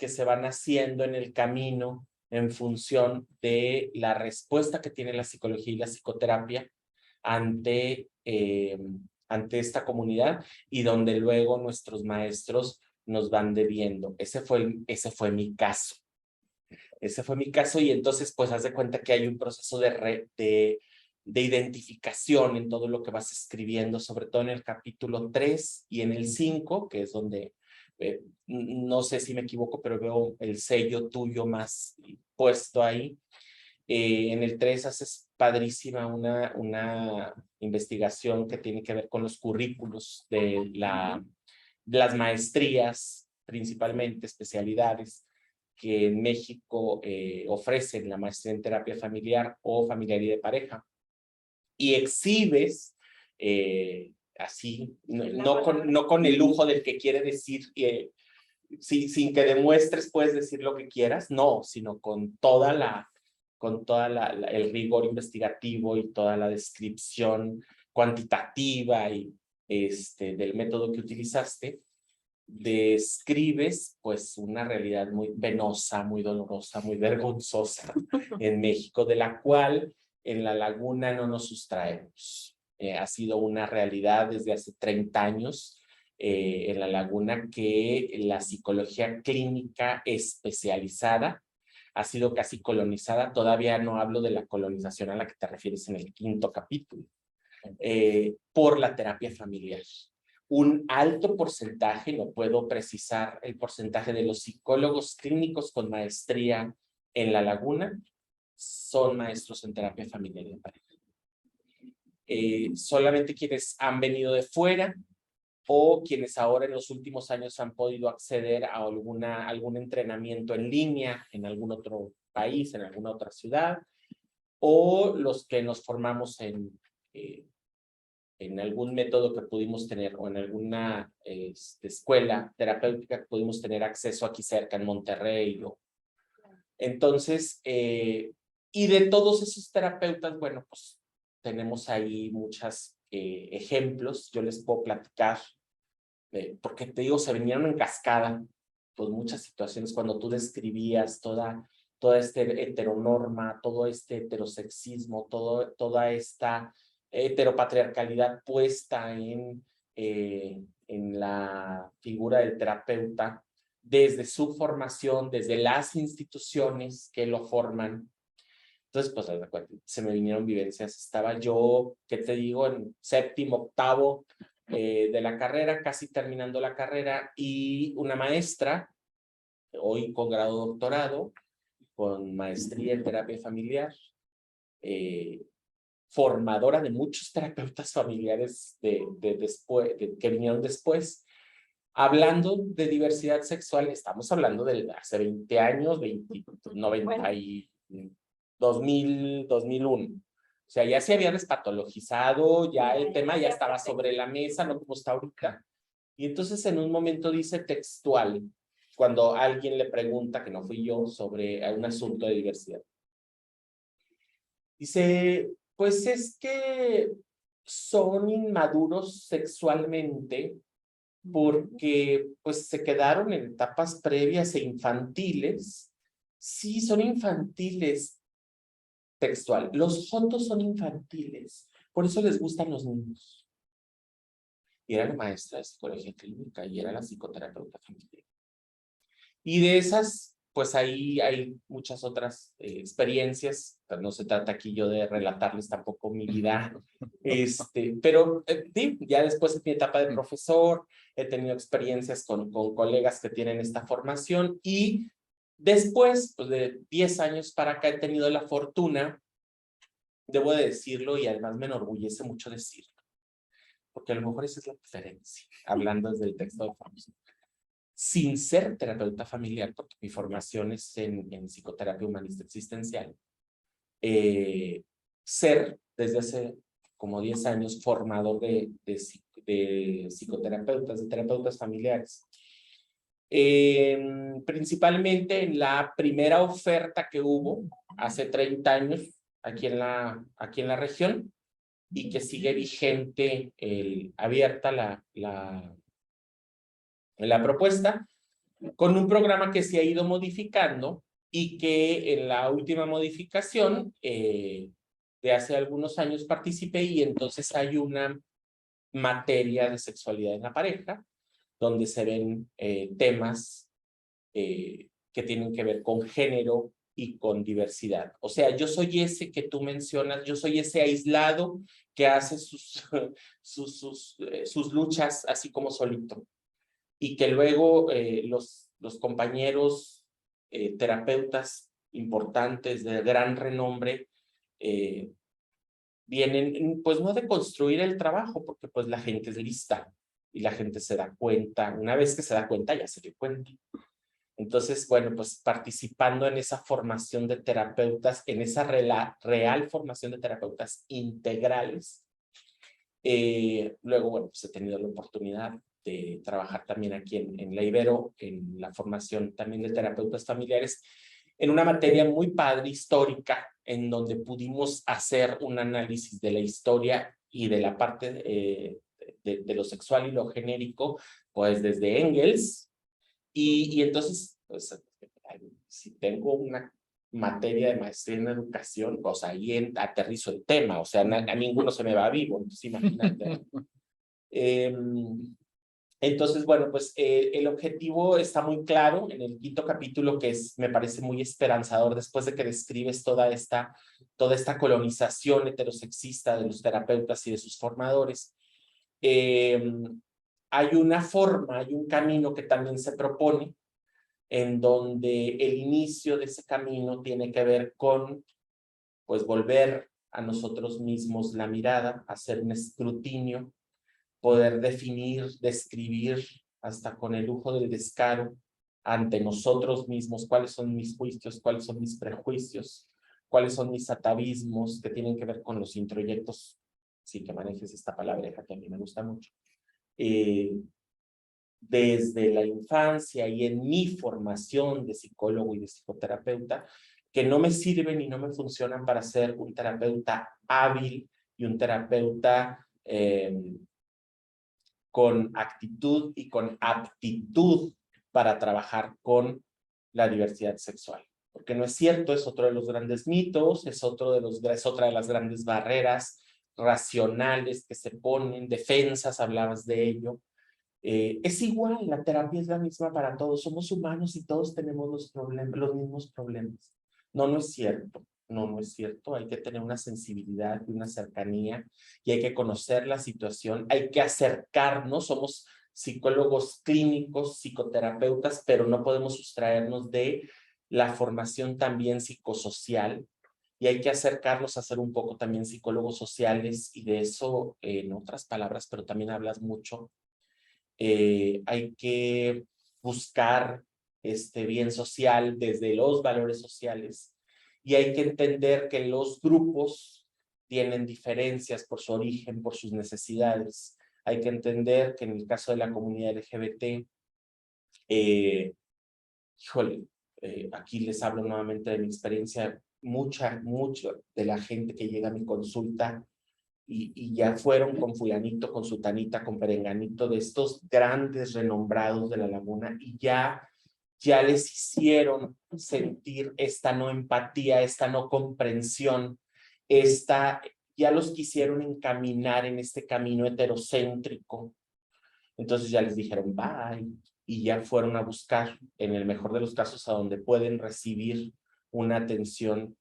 que se van haciendo en el camino en función de la respuesta que tiene la psicología y la psicoterapia ante esta comunidad y donde luego nuestros maestros nos van debiendo. Ese fue mi caso. Ese fue mi caso y entonces pues haz de cuenta que hay un proceso de identificación en todo lo que vas escribiendo, sobre todo en el capítulo 3 y en el 5, que es donde, no sé si me equivoco, pero veo el sello tuyo más puesto ahí. En el 3 haces padrísima una investigación que tiene que ver con los currículos de las maestrías, principalmente especialidades que en México ofrecen la maestría en terapia familiar o familiar y de pareja. Y exhibes así, no con el lujo del que quiere decir, sin que demuestres, puedes decir lo que quieras, no, sino con el rigor investigativo y toda la descripción cuantitativa y del método que utilizaste, describes pues una realidad muy penosa, muy dolorosa, muy vergonzosa en México, de la cual en La Laguna no nos sustraemos. Ha sido una realidad desde hace 30 años en La Laguna que la psicología clínica especializada ha sido casi colonizada. Todavía no hablo de la colonización a la que te refieres en el 5º capítulo, por la terapia familiar. Un alto porcentaje, no puedo precisar el porcentaje de los psicólogos clínicos con maestría en La Laguna, son maestros en terapia familiar y en pareja. Solamente quienes han venido de fuera o quienes ahora en los últimos años han podido acceder a algún entrenamiento en línea en algún otro país, en alguna otra ciudad, o los que nos formamos en algún método que pudimos tener o en alguna escuela terapéutica que pudimos tener acceso aquí cerca en Monterrey. Entonces, y de todos esos terapeutas, bueno, pues tenemos ahí muchos ejemplos. Yo les puedo platicar, porque te digo, se vinieron en cascada, pues muchas situaciones cuando tú describías toda esta heteronorma, todo este heterosexismo, toda esta heteropatriarcalidad puesta en la figura del terapeuta, desde su formación, desde las instituciones que lo forman. Entonces, pues, se me vinieron vivencias. Estaba yo, ¿qué te digo? En 7º, 8º de la carrera, casi terminando la carrera, y una maestra, hoy con grado de doctorado, con maestría en terapia familiar, formadora de muchos terapeutas familiares que vinieron después, hablando de diversidad sexual. Estamos hablando de hace 20 años, 90 y 2001. O sea, ya se había despatologizado, ya el tema ya estaba sobre la mesa, no como está ahorita. Y entonces en un momento dice textual, cuando alguien le pregunta, que no fui yo, sobre un asunto de diversidad. Dice, pues es que son inmaduros sexualmente porque pues se quedaron en etapas previas e infantiles. Sí, son infantiles, textual. Los jotos son infantiles, por eso les gustan los niños. Y era la maestra de psicología clínica y era la psicoterapeuta familiar. Y de esas, pues ahí hay muchas otras experiencias. Pero no se trata aquí yo de relatarles tampoco mi vida. Pero sí, ya después de mi etapa de profesor, he tenido experiencias con colegas que tienen esta formación y después, pues de 10 años para acá, he tenido la fortuna, debo de decirlo y además me enorgullece mucho decirlo, porque a lo mejor esa es la diferencia, hablando desde el texto de formación. Sin ser terapeuta familiar, porque mi formación es en psicoterapia humanista existencial, ser desde hace como 10 años formador de psicoterapeutas, de terapeutas familiares. Principalmente en la primera oferta que hubo hace 30 años aquí en la región y que sigue vigente, abierta la propuesta. con un programa que se ha ido modificando y que en la última modificación de hace algunos años participé, y entonces hay una materia de sexualidad en la pareja, donde se ven temas que tienen que ver con género y con diversidad. O sea, yo soy ese que tú mencionas, yo soy ese aislado que hace sus luchas así como solito, y que luego los compañeros terapeutas importantes de gran renombre vienen, pues no de construir el trabajo, porque pues la gente es lista y la gente se da cuenta. Una vez que se da cuenta, ya se dio cuenta. Entonces, bueno, pues participando en esa formación de terapeutas, en esa real formación de terapeutas integrales. Luego, bueno, pues he tenido la oportunidad de trabajar también aquí en la Ibero, en la formación también de terapeutas familiares, en una materia muy padre, histórica, en donde pudimos hacer un análisis de la historia y de la parte de lo sexual y lo genérico, pues desde Engels, y entonces, pues, si tengo una materia de maestría en educación, pues ahí aterrizo el tema, o sea, a ninguno se me va vivo, entonces imagínate. Entonces, bueno, pues el objetivo está muy claro en el quinto capítulo, que me parece muy esperanzador después de que describes toda esta colonización heterosexista de los terapeutas y de sus formadores. Hay una forma, hay un camino que también se propone, en donde el inicio de ese camino tiene que ver con, pues, volver a nosotros mismos la mirada, hacer un escrutinio, poder definir, describir, hasta con el lujo del descaro, ante nosotros mismos, cuáles son mis juicios, cuáles son mis prejuicios, cuáles son mis atavismos que tienen que ver con los introyectos, sí, que manejes esta palabreja que a mí me gusta mucho, desde la infancia y en mi formación de psicólogo y de psicoterapeuta, que no me sirven y no me funcionan para ser un terapeuta hábil y un terapeuta con actitud y con aptitud para trabajar con la diversidad sexual. Porque no es cierto, es otro de los grandes mitos, es otra de las grandes barreras racionales que se ponen, defensas, hablabas de ello. Es igual, la terapia es la misma para todos, somos humanos y todos tenemos los mismos problemas. No, no es cierto, no es cierto, hay que tener una sensibilidad y una cercanía, y hay que conocer la situación, hay que acercarnos, somos psicólogos clínicos, psicoterapeutas, pero no podemos sustraernos de la formación también psicosocial, y hay que acercarnos a ser un poco también psicólogos sociales, y de eso, en otras palabras, pero también hablas mucho. Hay que buscar este bien social desde los valores sociales, y hay que entender que los grupos tienen diferencias por su origen, por sus necesidades. Hay que entender que en el caso de la comunidad LGBT, híjole, aquí les hablo nuevamente de mi experiencia, mucho de la gente que llega a mi consulta y ya fueron con fulanito, con sutanita, con perenganito, de estos grandes renombrados de la laguna, y ya les hicieron sentir esta no empatía, esta no comprensión, ya los quisieron encaminar en este camino heterocéntrico. Entonces ya les dijeron bye, y ya fueron a buscar, en el mejor de los casos, a donde pueden recibir una atención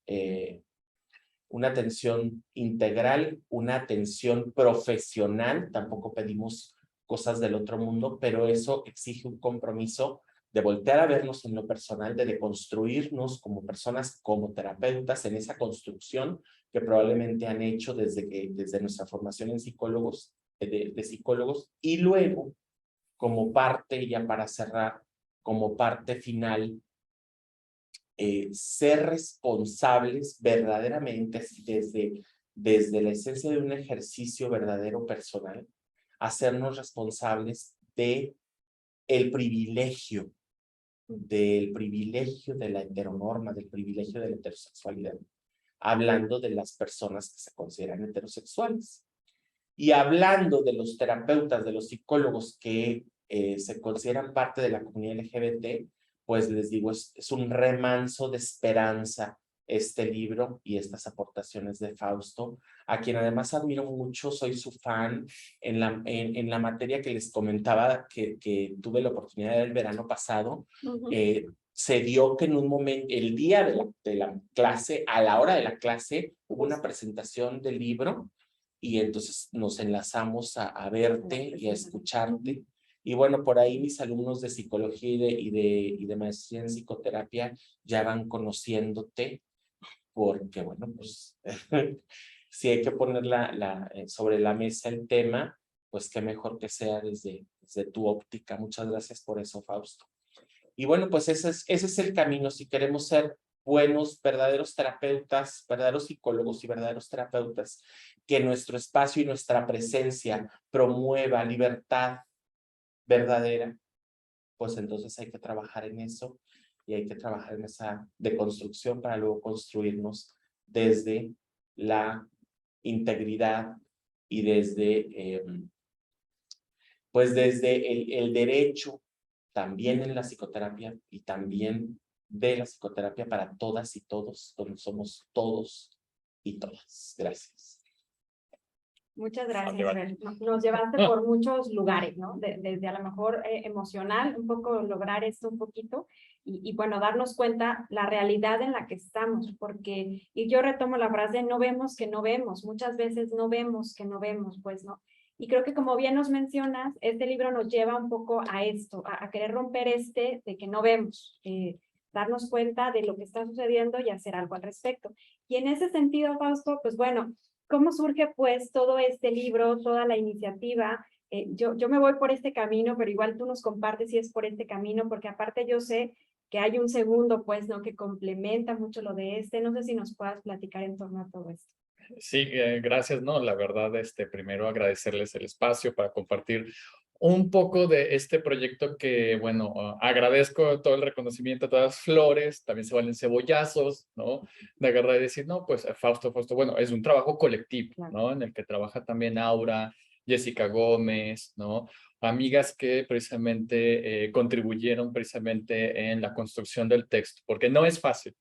integral, una atención profesional. Tampoco pedimos cosas del otro mundo, pero eso exige un compromiso de voltear a vernos en lo personal, de deconstruirnos como personas, como terapeutas, en esa construcción que probablemente han hecho desde nuestra formación en psicólogos, de psicólogos, y luego, como parte, ya para cerrar, como parte final, ser responsables verdaderamente, desde la esencia de un ejercicio verdadero personal, hacernos responsables del privilegio de la heteronorma, del privilegio de la heterosexualidad, hablando de las personas que se consideran heterosexuales. Y hablando de los terapeutas, de los psicólogos que se consideran parte de la comunidad LGBT, pues les digo, es un remanso de esperanza este libro y estas aportaciones de Fausto, a quien además admiro mucho, soy su fan en la materia que les comentaba que tuve la oportunidad del verano pasado. Se dio que en un momento, el día de la clase, a la hora de la clase, hubo una presentación del libro y entonces nos enlazamos a verte y a escucharte. Y bueno, por ahí mis alumnos de psicología y de maestría en psicoterapia ya van conociéndote, porque bueno, pues si hay que poner sobre la mesa el tema, pues qué mejor que sea desde tu óptica. Muchas gracias por eso, Fausto. Y bueno, pues ese es el camino. Si queremos ser buenos, verdaderos terapeutas, verdaderos psicólogos y verdaderos terapeutas, que nuestro espacio y nuestra presencia promueva libertad verdadera, pues entonces hay que trabajar en eso y hay que trabajar en esa deconstrucción para luego construirnos desde la integridad y desde, pues desde el derecho, también en la psicoterapia y también de la psicoterapia para todas y todos, donde somos todos y todas. Gracias. Muchas gracias, Fer. Nos llevaste por muchos lugares, ¿no? Desde a lo mejor emocional, un poco lograr esto un poquito y bueno, darnos cuenta la realidad en la que estamos, porque, y yo retomo la frase, no vemos que no vemos, muchas veces no vemos que no vemos, pues, ¿no? Y creo que como bien nos mencionas, este libro nos lleva un poco a esto, a querer romper de que no vemos, darnos cuenta de lo que está sucediendo y hacer algo al respecto. Y en ese sentido, Fausto, pues bueno, ¿cómo surge pues todo este libro, toda la iniciativa? Yo me voy por este camino, pero igual tú nos compartes si es por este camino, porque aparte yo sé que hay un segundo, pues, ¿no? Que complementa mucho lo de este. No sé si nos puedas platicar en torno a todo esto. Sí, gracias, ¿no? La verdad, primero agradecerles el espacio para compartir un poco de este proyecto que, bueno, agradezco todo el reconocimiento, todas las flores, también se valen cebollazos, ¿no? De agarrar y decir, no, pues Fausto, bueno, es un trabajo colectivo, ¿no? En el que trabaja también Aura, Jessica Gómez, ¿no? Amigas que precisamente contribuyeron precisamente en la construcción del texto, porque no es fácil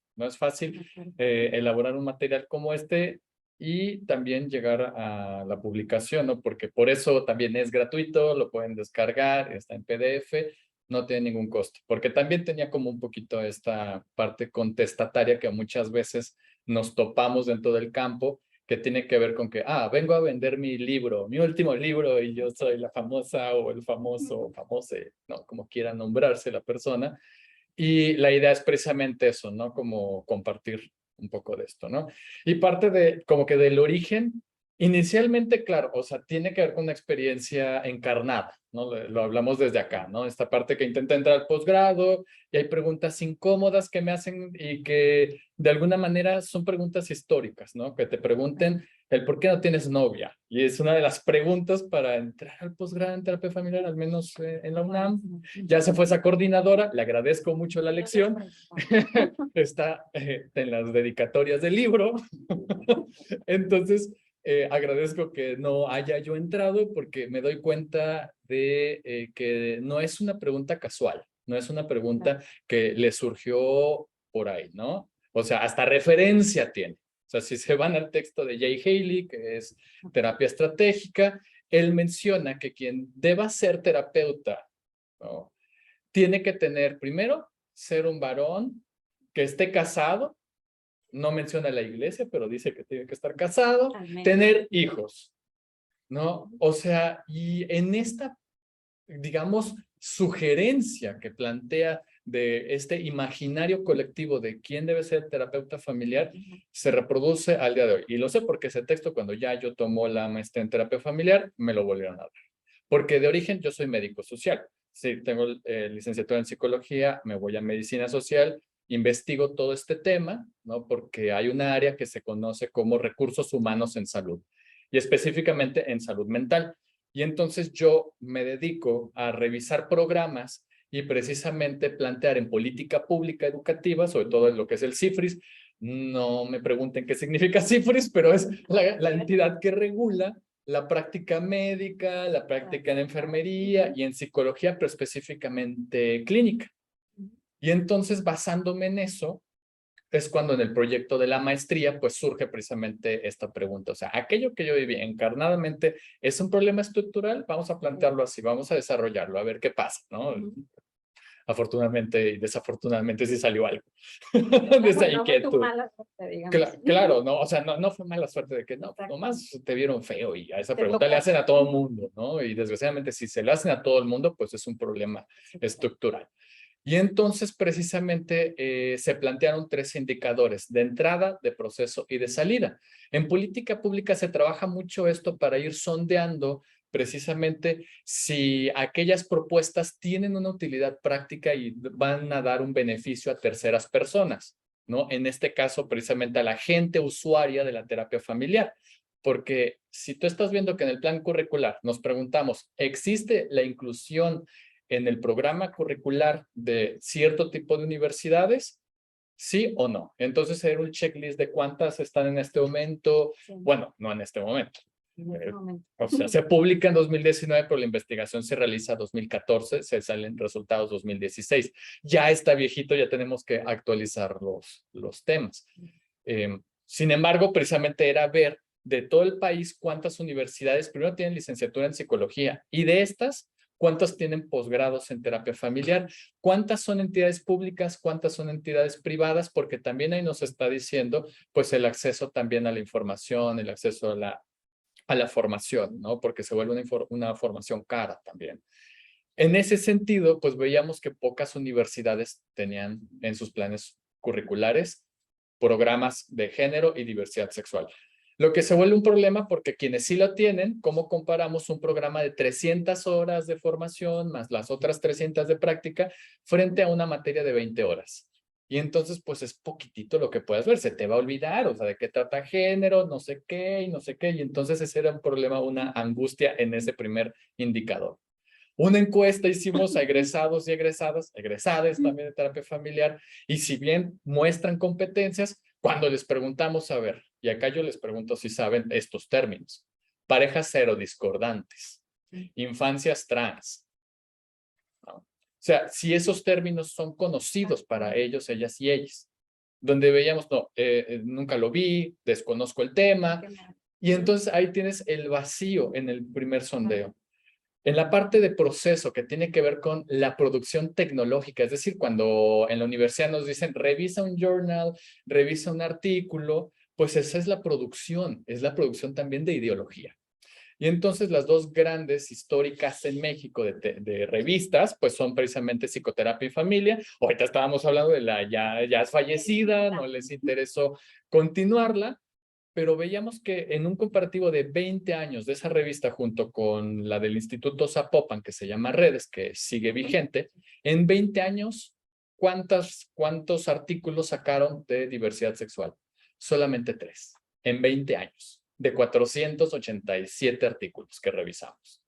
elaborar un material como este y también llegar a la publicación, ¿no? Porque por eso también es gratuito, lo pueden descargar, está en PDF, no tiene ningún costo. Porque también tenía como un poquito esta parte contestataria que muchas veces nos topamos dentro del campo, que tiene que ver con que, vengo a vender mi libro, mi último libro, y yo soy la famosa o el famoso o famose, ¿no? Como quiera nombrarse la persona. Y la idea es precisamente eso, ¿no? Como compartir un poco de esto, ¿no? Y parte de, como que del origen, inicialmente, claro, o sea, tiene que ver con una experiencia encarnada, ¿no? Lo hablamos desde acá, ¿no? Esta parte que intenta entrar al posgrado y hay preguntas incómodas que me hacen y que de alguna manera son preguntas históricas, ¿no? Que te pregunten el por qué no tienes novia. Y es una de las preguntas para entrar al posgrado en terapia familiar, al menos en la UNAM. Ya se fue esa coordinadora, le agradezco mucho la lección. Está en las dedicatorias del libro. Entonces, agradezco que no haya yo entrado porque me doy cuenta de que no es una pregunta casual, no es una pregunta que le surgió por ahí, ¿no? O sea, hasta referencia tiene. O sea, si se van al texto de Jay Haley, que es terapia estratégica, él menciona que quien deba ser terapeuta, ¿no? Tiene que tener, primero, ser un varón que esté casado, no menciona la iglesia, pero dice que tiene que estar casado, tener hijos, ¿no? O sea, y en esta, digamos, sugerencia que plantea de este imaginario colectivo de quién debe ser terapeuta familiar, se reproduce al día de hoy. Y lo sé porque ese texto, cuando ya yo tomo la maestría en terapia familiar, me lo volvieron a dar. Porque de origen yo soy médico social. Sí, tengo licenciatura en psicología, me voy a medicina social, investigo todo este tema, ¿no? Porque hay una área que se conoce como recursos humanos en salud y específicamente en salud mental. Y entonces yo me dedico a revisar programas y precisamente plantear en política pública educativa, sobre todo en lo que es el CIFRIS. No me pregunten qué significa CIFRIS, pero es la entidad que regula la práctica médica, la práctica en enfermería y en psicología, pero específicamente clínica. Y entonces, basándome en eso, es cuando en el proyecto de la maestría, pues surge precisamente esta pregunta. O sea, aquello que yo viví encarnadamente, ¿es un problema estructural? Vamos a plantearlo así, vamos a desarrollarlo, a ver qué pasa, ¿no? Afortunadamente y desafortunadamente sí salió algo de esa No fue tu inquietud. mala suerte, digamos. Claro, no, o sea, no fue mala suerte de que no, Exacto. nomás te vieron feo y a esa Te pregunta tocó. le hacen a todo el mundo, ¿no? Y desgraciadamente si se lo hacen a todo el mundo, pues es un problema estructural. Y entonces precisamente se plantearon 3 indicadores de entrada, de proceso y de salida. En política pública se trabaja mucho esto para ir sondeando precisamente si aquellas propuestas tienen una utilidad práctica y van a dar un beneficio a terceras personas, ¿no? En este caso, precisamente a la gente usuaria de la terapia familiar. Porque si tú estás viendo que en el plan curricular nos preguntamos, ¿existe la inclusión en el programa curricular de cierto tipo de universidades? ¿Sí o no? Entonces, era un checklist de cuántas están en este momento. Sí. Bueno, no en este momento. En este momento. O sea, se publica en 2019, pero la investigación se realiza en 2014, se salen resultados 2016. Ya está viejito, ya tenemos que actualizar los temas. Sin embargo, precisamente era ver de todo el país cuántas universidades primero tienen licenciatura en psicología y de estas, cuántas tienen posgrados en terapia familiar, cuántas son entidades públicas, cuántas son entidades privadas, porque también ahí nos está diciendo pues el acceso también a la información, el acceso a la formación, ¿no? Porque se vuelve una formación cara también. En ese sentido, pues veíamos que pocas universidades tenían en sus planes curriculares programas de género y diversidad sexual. Lo que se vuelve un problema porque quienes sí lo tienen, ¿cómo comparamos un programa de 300 horas de formación más las otras 300 de práctica frente a una materia de 20 horas? Y entonces, pues es poquitito lo que puedes ver, se te va a olvidar, o sea, de qué trata género, no sé qué y no sé qué. Y entonces ese era un problema, una angustia en ese primer indicador. Una encuesta hicimos a egresados y egresadas también de terapia familiar, y si bien muestran competencias, cuando les preguntamos, a ver, y acá yo les pregunto si saben estos términos: parejas serodiscordantes, infancias trans, ¿no? O sea, si esos términos son conocidos para ellos, ellas y ellos, donde veíamos, no, nunca lo vi, desconozco el tema, y entonces ahí tienes el vacío en el primer sondeo. En la parte de proceso que tiene que ver con la producción tecnológica, es decir, cuando en la universidad nos dicen revisa un journal, revisa un artículo, pues esa es la producción también de ideología. Y entonces las dos grandes históricas en México de revistas, pues son precisamente Psicoterapia y Familia. Ahorita estábamos hablando de la ya es fallecida, no les interesó continuarla, pero veíamos que en un comparativo de 20 años de esa revista junto con la del Instituto Zapopan, que se llama Redes, que sigue vigente, en 20 años, ¿cuántos artículos sacaron de diversidad sexual? Solamente 3, en 20 años, de 487 artículos que revisamos.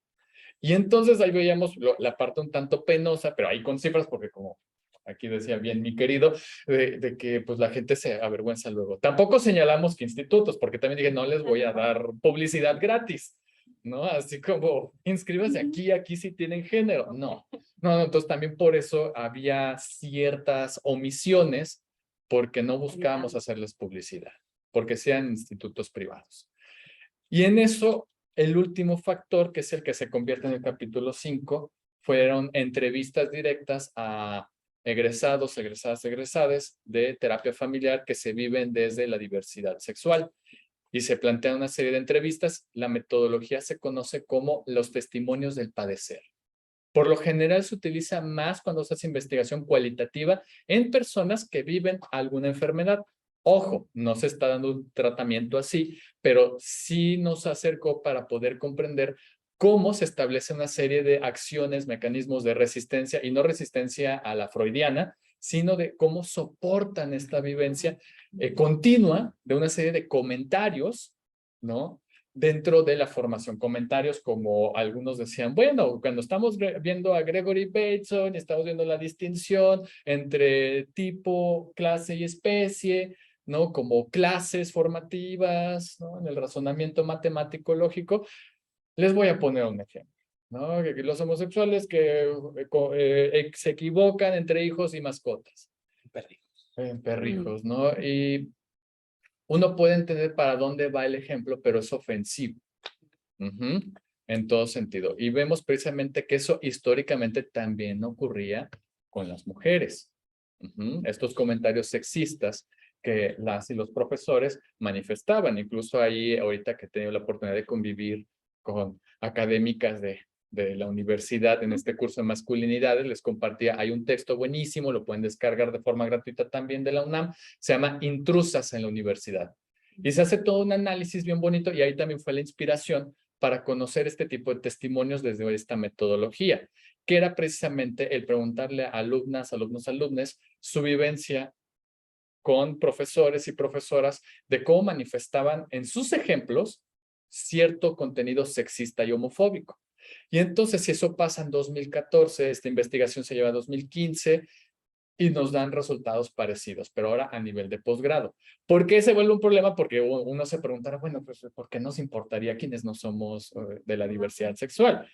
Y entonces ahí veíamos la parte un tanto penosa, pero ahí con cifras, porque como aquí decía bien mi querido, de que pues la gente se avergüenza luego. Tampoco señalamos que institutos, porque también dije, no les voy a dar publicidad gratis, ¿no? Así como, inscríbase aquí sí tienen género. No, entonces también por eso había ciertas omisiones, porque no buscábamos hacerles publicidad, porque sean institutos privados. Y en eso, el último factor, que es el que se convierte en el capítulo 5, fueron entrevistas directas a egresados, egresades de terapia familiar que se viven desde la diversidad sexual. Y se plantea una serie de entrevistas. La metodología se conoce como los testimonios del padecer. Por lo general se utiliza más cuando se hace investigación cualitativa en personas que viven alguna enfermedad. Ojo, no se está dando un tratamiento así, pero sí nos acercó para poder comprender cómo se establece una serie de acciones, mecanismos de resistencia, y no resistencia a la freudiana, sino de cómo soportan esta vivencia continua de una serie de comentarios, ¿no? Dentro de la formación. Comentarios como algunos decían, bueno, cuando estamos viendo a Gregory Bateson, estamos viendo la distinción entre tipo, clase y especie, ¿no? Como clases formativas, ¿no? En el razonamiento matemático lógico. Les voy a poner un ejemplo, ¿no? Que los homosexuales que se equivocan entre hijos y mascotas. En perrijos, ¿no? Y uno puede entender para dónde va el ejemplo, pero es ofensivo. En todo sentido. Y vemos precisamente que eso históricamente también ocurría con las mujeres. Estos comentarios sexistas que las y los profesores manifestaban. Incluso ahí, ahorita que he tenido la oportunidad de convivir con académicas de la universidad en este curso de masculinidades, les compartía, hay un texto buenísimo, lo pueden descargar de forma gratuita también de la UNAM, se llama Intrusas en la Universidad. Y se hace todo un análisis bien bonito y ahí también fue la inspiración para conocer este tipo de testimonios desde esta metodología, que era precisamente el preguntarle a alumnas, alumnes su vivencia con profesores y profesoras de cómo manifestaban en sus ejemplos cierto contenido sexista y homofóbico. Y entonces, si eso pasa en 2014, esta investigación se lleva a 2015 y nos dan resultados parecidos, pero ahora a nivel de posgrado. ¿Por qué se vuelve un problema? Porque uno se preguntará, bueno, pues, ¿por qué nos importaría quienes no somos de la diversidad sexual?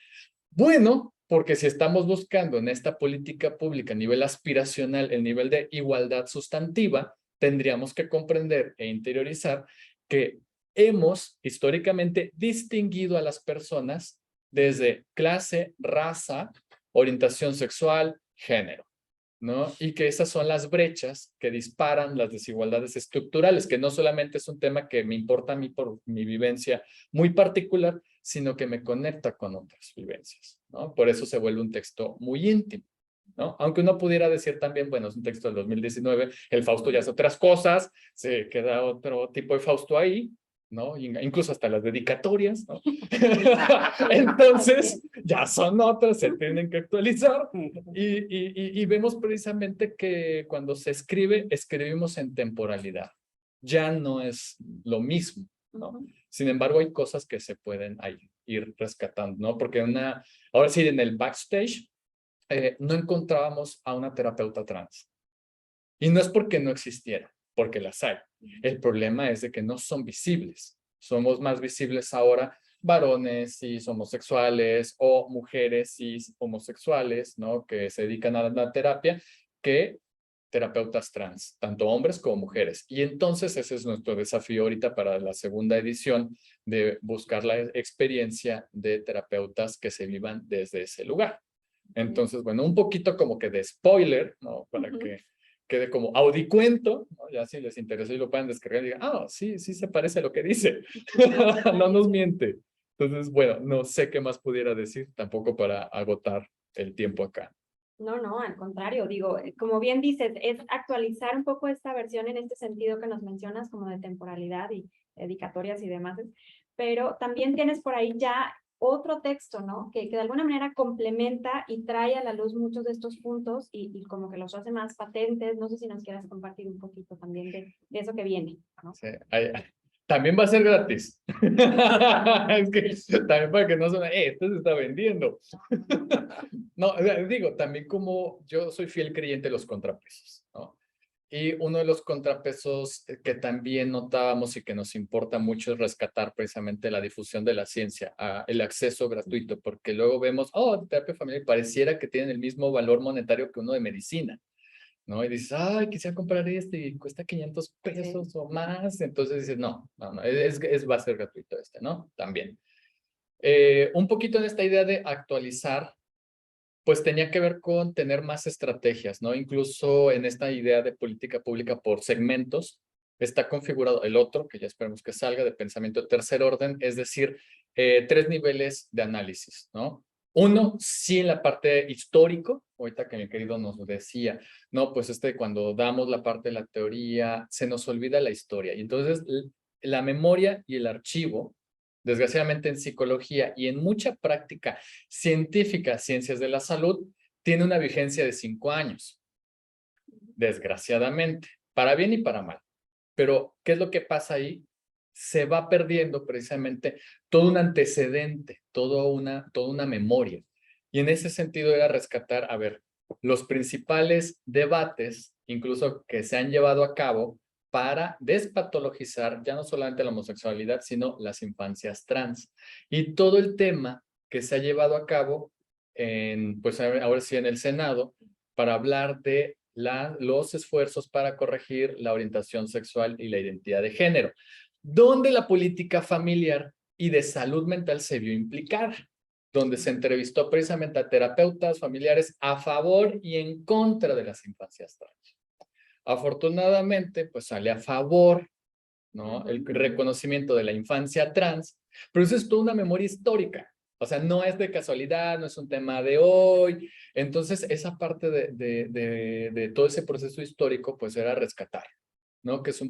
Bueno, porque si estamos buscando en esta política pública a nivel aspiracional, el nivel de igualdad sustantiva, tendríamos que comprender e interiorizar que hemos históricamente distinguido a las personas desde clase, raza, orientación sexual, género, ¿no? Y que esas son las brechas que disparan las desigualdades estructurales, que no solamente es un tema que me importa a mí por mi vivencia muy particular, sino que me conecta con otras vivencias, ¿no? Por eso se vuelve un texto muy íntimo, ¿no? Aunque uno pudiera decir también, bueno, es un texto del 2019, el Fausto ya hace otras cosas, se queda otro tipo de Fausto ahí, ¿no? Incluso hasta las dedicatorias, ¿no? Entonces, ya son otras, se tienen que actualizar y vemos precisamente que cuando se escribe, escribimos en temporalidad. Ya no es lo mismo, ¿no? Sin embargo, hay cosas que se pueden ahí ir rescatando, ¿no? Porque ahora sí, en el backstage, no encontrábamos a una terapeuta trans. Y no es porque no existiera, porque las hay. El problema es de que no son visibles. Somos más visibles ahora varones cis homosexuales o mujeres cis homosexuales, ¿no? Que se dedican a la terapia, que terapeutas trans, tanto hombres como mujeres. Y entonces ese es nuestro desafío ahorita para la segunda edición, de buscar la experiencia de terapeutas que se vivan desde ese lugar. Entonces, bueno, un poquito como que de spoiler, ¿no? Para que quede como audicuento, ¿no? Ya si les interesa y lo pueden descargar y digan, ah, sí, sí se parece a lo que dice. No nos miente. Entonces, bueno, no sé qué más pudiera decir, tampoco para agotar el tiempo acá. No, al contrario, digo, como bien dices, es actualizar un poco esta versión en este sentido que nos mencionas, como de temporalidad y dedicatorias y demás, pero también tienes por ahí ya otro texto, ¿no? Que de alguna manera complementa y trae a la luz muchos de estos puntos y como que los hace más patentes. No sé si nos quieras compartir un poquito también de eso que viene, ¿no? Sí, también va a ser gratis. Es que también para que no suene, esto se está vendiendo. No, digo, también como yo soy fiel creyente de los contrapesos, ¿no? Y uno de los contrapesos que también notábamos y que nos importa mucho es rescatar precisamente la difusión de la ciencia, el acceso gratuito, porque luego vemos, oh, terapia familiar, pareciera que tienen el mismo valor monetario que uno de medicina, ¿no? Y dices, ay, quisiera comprar este y cuesta 500 pesos o más. Entonces dices, no, va a ser gratuito este, ¿no? También. Un poquito en esta idea de actualizar, pues tenía que ver con tener más estrategias, ¿no? Incluso en esta idea de política pública por segmentos, está configurado el otro, que ya esperemos que salga, de pensamiento de tercer orden, es decir, 3 niveles de análisis, ¿no? Uno, sí en la parte histórico, ahorita que mi querido nos decía, no, pues cuando damos la parte de la teoría, se nos olvida la historia. Y entonces la memoria y el archivo, desgraciadamente en psicología y en mucha práctica científica, ciencias de la salud, tiene una vigencia de 5 años, desgraciadamente, para bien y para mal. Pero, ¿qué es lo que pasa ahí? Se va perdiendo precisamente todo un antecedente, toda una memoria. Y en ese sentido era rescatar, a ver, los principales debates, incluso que se han llevado a cabo para despatologizar ya no solamente la homosexualidad, sino las infancias trans. Y todo el tema que se ha llevado a cabo pues ahora sí en el Senado, para hablar de los esfuerzos para corregir la orientación sexual y la identidad de género, donde la política familiar y de salud mental se vio implicada, donde se entrevistó precisamente a terapeutas familiares a favor y en contra de las infancias trans. Afortunadamente, pues sale a favor, ¿no? El reconocimiento de la infancia trans, pero eso es toda una memoria histórica. O sea, no es de casualidad, no es un tema de hoy. Entonces, esa parte de todo ese proceso histórico, pues era rescatar, ¿no? Que es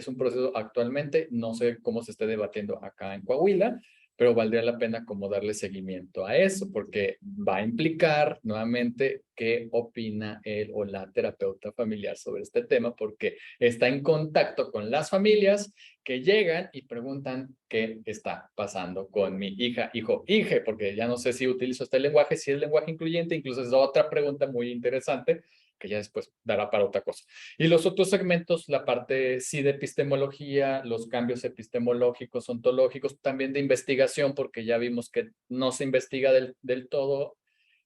un proceso actualmente, no sé cómo se esté debatiendo acá en Coahuila, pero valdría la pena como darle seguimiento a eso, porque va a implicar nuevamente qué opina él o la terapeuta familiar sobre este tema, porque está en contacto con las familias que llegan y preguntan qué está pasando con mi hija, hijo, hije, porque ya no sé si utilizo este lenguaje, si es lenguaje incluyente, incluso es otra pregunta muy interesante que ya después dará para otra cosa. Y los otros segmentos, la parte sí de epistemología, los cambios epistemológicos, ontológicos, también de investigación, porque ya vimos que no se investiga del todo.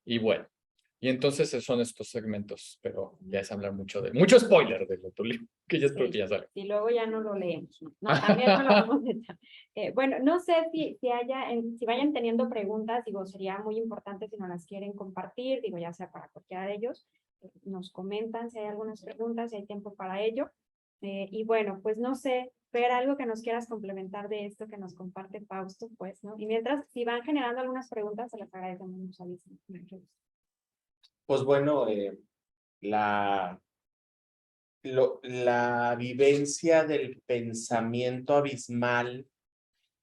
Y bueno, y entonces son estos segmentos, pero ya es hablar mucho spoiler del otro libro, que ya espero que ya sale. Y luego ya no lo leemos. No, también no lo vamos a echar. Bueno, no sé si vayan teniendo preguntas, digo, sería muy importante si nos las quieren compartir, digo, ya sea para cualquiera de ellos, nos comentan si hay algunas preguntas, si hay tiempo para ello. Y bueno, pues no sé, ver algo que nos quieras complementar de esto que nos comparte Fausto, pues, ¿no? Y mientras, si van generando algunas preguntas, se les agradecemos, nos avisen. Pues bueno, la vivencia del pensamiento abismal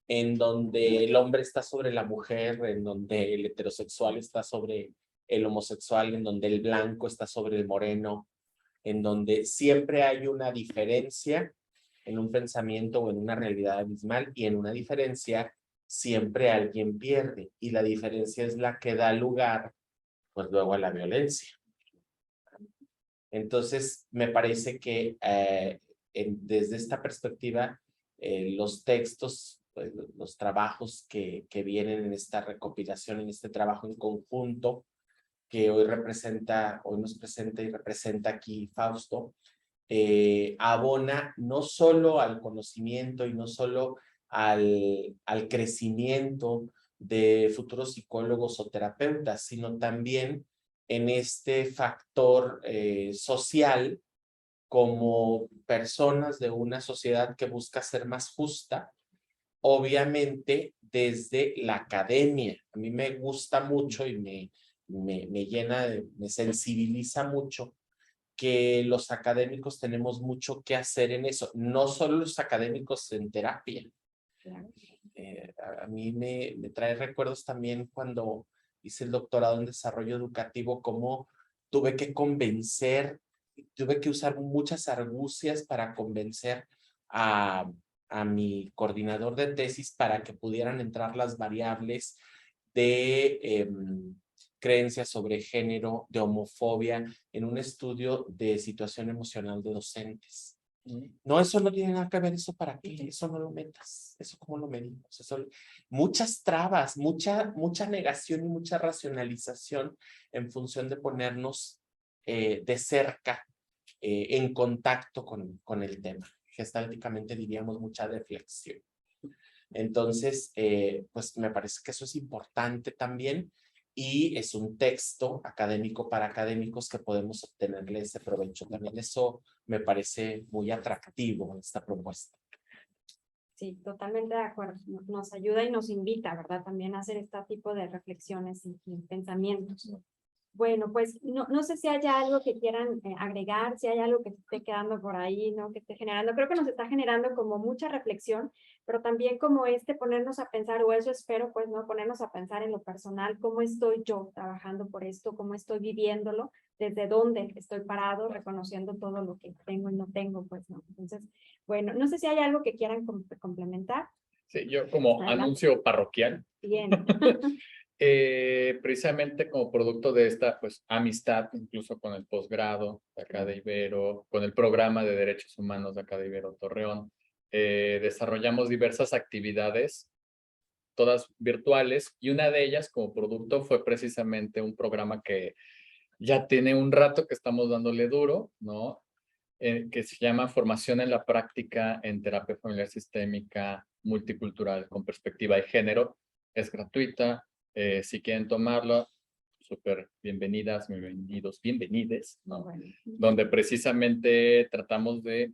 en donde el hombre está sobre la mujer, en donde el heterosexual está sobre el homosexual, en donde el blanco está sobre el moreno, en donde siempre hay una diferencia en un pensamiento o en una realidad abismal, y en una diferencia siempre alguien pierde, y la diferencia es la que da lugar, pues luego, a la violencia. Entonces, me parece que desde esta perspectiva, los textos, pues, los trabajos que vienen en esta recopilación, en este trabajo en conjunto, que hoy nos presenta y representa aquí Fausto, abona no solo al conocimiento y no solo al crecimiento de futuros psicólogos o terapeutas, sino también en este factor social, como personas de una sociedad que busca ser más justa, obviamente desde la academia. A mí me gusta mucho y me llena, me sensibiliza mucho que los académicos tenemos mucho que hacer en eso, no solo los académicos en terapia. A mí me trae recuerdos también cuando hice el doctorado en desarrollo educativo, cómo tuve que usar muchas argucias para convencer a mi coordinador de tesis para que pudieran entrar las variables de creencias sobre género, de homofobia, en un estudio de situación emocional de docentes. No, eso no tiene nada que ver, ¿eso para qué? Eso no lo metas, eso cómo lo medimos. Muchas trabas, mucha negación y mucha racionalización en función de ponernos de cerca, en contacto con el tema. Gestálticamente diríamos mucha deflexión. Entonces, pues me parece que eso es importante también, y es un texto académico para académicos que podemos obtenerle ese provecho. También eso me parece muy atractivo, esta propuesta. Sí, totalmente de acuerdo. Nos ayuda y nos invita, ¿verdad? También a hacer este tipo de reflexiones y pensamientos. Bueno, pues no sé si haya algo que quieran agregar, si hay algo que esté quedando por ahí, ¿no? Que esté generando. Creo que nos está generando como mucha reflexión, pero también como ponernos a pensar, o eso espero, pues, ¿no? Ponernos a pensar en lo personal, cómo estoy yo trabajando por esto, cómo estoy viviéndolo, desde dónde estoy parado, reconociendo todo lo que tengo y no tengo, pues, ¿no? Entonces, bueno, no sé si hay algo que quieran complementar. Sí, yo como Adelante. anuncio parroquial. Bien. precisamente como producto de esta pues, amistad, incluso con el posgrado de acá de Ibero, con el programa de Derechos Humanos de acá de Ibero Torreón, desarrollamos diversas actividades, todas virtuales, y una de ellas como producto fue precisamente un programa que ya tiene un rato que estamos dándole duro, ¿no? Que se llama Formación en la Práctica en Terapia Familiar Sistémica Multicultural con Perspectiva de Género. Es gratuita. Si quieren tomarlo, súper bienvenidas, bienvenidos, bienvenides, ¿no? Bueno. Donde precisamente tratamos de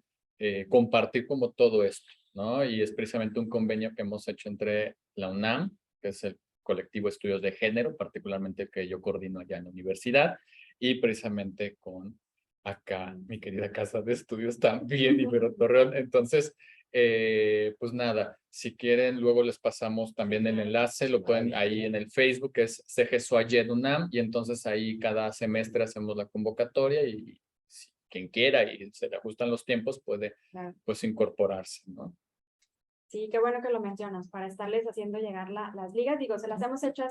compartir como todo esto, ¿no? Y es precisamente un convenio que hemos hecho entre la UNAM, que es el colectivo Estudios de Género, particularmente que yo coordino allá en la universidad, y precisamente con acá, mi querida casa de estudios también, Ibero Torreón. Entonces, pues nada, si quieren, luego les pasamos también el enlace, lo pueden ahí en el Facebook, que es CGSOAYED UNAM, y entonces ahí cada semestre hacemos la convocatoria y si quien quiera y se le ajustan los tiempos puede pues incorporarse, ¿no? Sí, qué bueno que lo mencionas, para estarles haciendo llegar las ligas. Digo, se las hemos hecho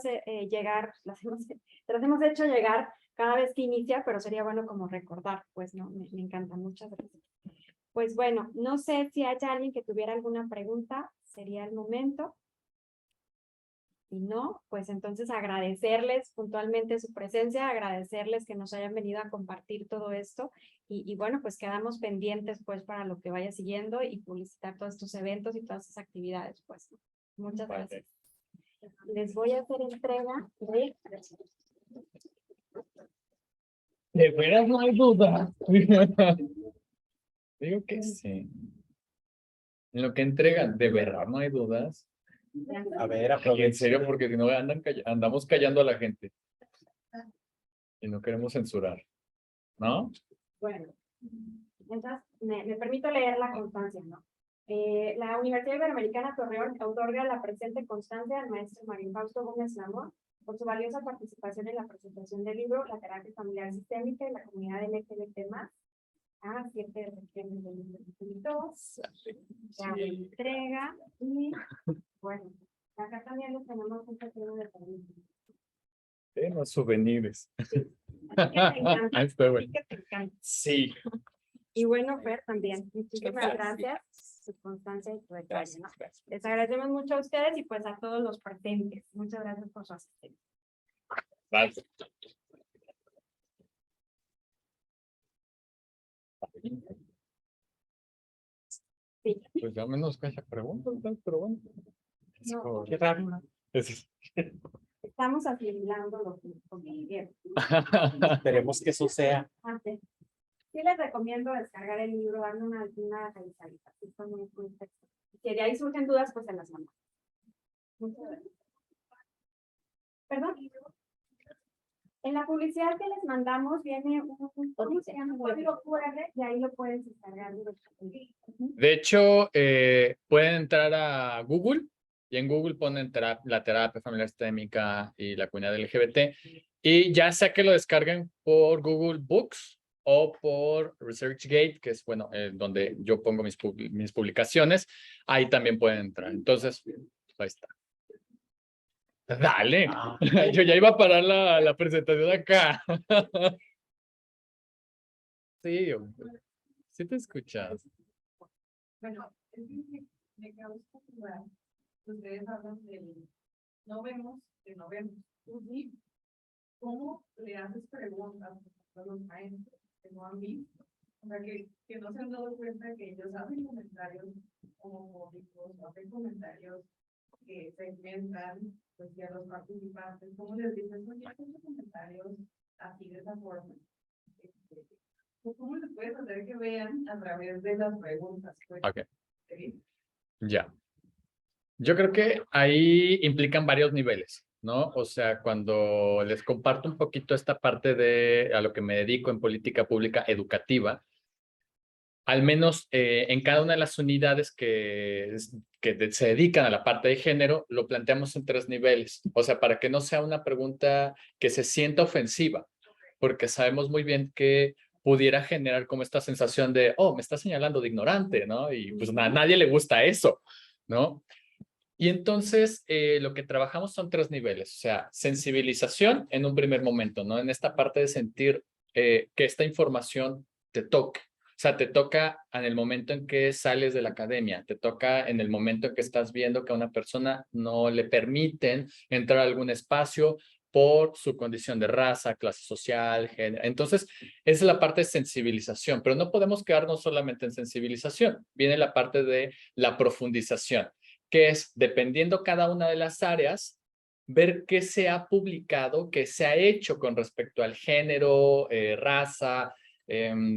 llegar, se las hemos hecho llegar cada vez que inicia, pero sería bueno como recordar, pues no, me encanta, muchas gracias. Pues bueno, no sé si hay alguien que tuviera alguna pregunta, sería el momento. Si no, pues entonces agradecerles puntualmente su presencia, agradecerles que nos hayan venido a compartir todo esto y bueno, pues quedamos pendientes pues para lo que vaya siguiendo y publicitar todos estos eventos y todas estas actividades, pues. Muchas gracias. Les voy a hacer entrega de... De veras no hay duda. Digo que sí. En lo que entregan, de verdad no hay dudas. A ver, en serio, porque si no andamos callando a la gente. Y no queremos censurar. ¿No? Bueno, entonces me permito leer la constancia, ¿no? La Universidad Iberoamericana Torreón otorga la presente constancia al maestro Mario Fausto Gómez Lamor por su valiosa participación en la presentación del libro La Terapia Familiar Sistémica en la comunidad LGBT+. 7 de septiembre del 2022. La entrega y bueno, acá también les tenemos un pequeño detalle. Los souvenirs. Sí. Así que te encanta. Está bueno. Así que te encanta. Sí. Y bueno, Fer, también. Muchísimas gracias. Su constancia y su detalle, ¿no? Les agradecemos mucho a ustedes y pues a todos los presentes. Muchas gracias por su asistencia. Gracias. Sí. Pues ya menos que haya preguntas, pero bueno. No, qué raro. estamos asimilando lo que convivieron. Esperemos que eso sea. Sí les recomiendo descargar el libro, darle una revisadita. Está muy texto. Si de ahí surgen dudas, pues se las mando. Muchas gracias. Perdón. En la publicidad que les mandamos viene un código QR y ahí lo puedes descargar. De hecho, pueden entrar a Google y en Google ponen la terapia familiar sistémica y la comunidad LGBT y ya sea que lo descarguen por Google Books o por ResearchGate, que es bueno, donde yo pongo mis publicaciones, ahí también pueden entrar. Entonces, ahí está. Dale, yo ya iba a parar la presentación acá. Sí, sí te escuchas. Bueno, me causa duda. Ustedes hablan de no vemos que no vemos. ¿Cómo le haces preguntas a los maestros que no han visto? O sea, que no se han dado cuenta que ellos hacen comentarios homofóbicos, hacen comentarios que segmentan pues, a los participantes. ¿Cómo les dices, oye, hacen comentarios así de esa forma? ¿Cómo les puedes hacer que vean a través de las preguntas? Pues, Ok. ¿sí? Ya. Yo creo que ahí implican varios niveles, ¿no? O sea, cuando les comparto un poquito esta parte de a lo que me dedico en política pública educativa, al menos en cada una de las unidades que se dedican a la parte de género, lo planteamos en 3 niveles. O sea, para que no sea una pregunta que se sienta ofensiva, porque sabemos muy bien que pudiera generar como esta sensación de, oh, me está señalando de ignorante, ¿no? Y pues a nadie le gusta eso, ¿no? Y entonces lo que trabajamos son 3 niveles, o sea, sensibilización en un primer momento, ¿no? En esta parte de sentir que esta información te toque. O sea, te toca en el momento en que sales de la academia, te toca en el momento en que estás viendo que a una persona no le permiten entrar a algún espacio por su condición de raza, clase social, género. Entonces, esa es la parte de sensibilización, pero no podemos quedarnos solamente en sensibilización. Viene la parte de la profundización, que es, dependiendo cada una de las áreas, ver qué se ha publicado, qué se ha hecho con respecto al género, raza,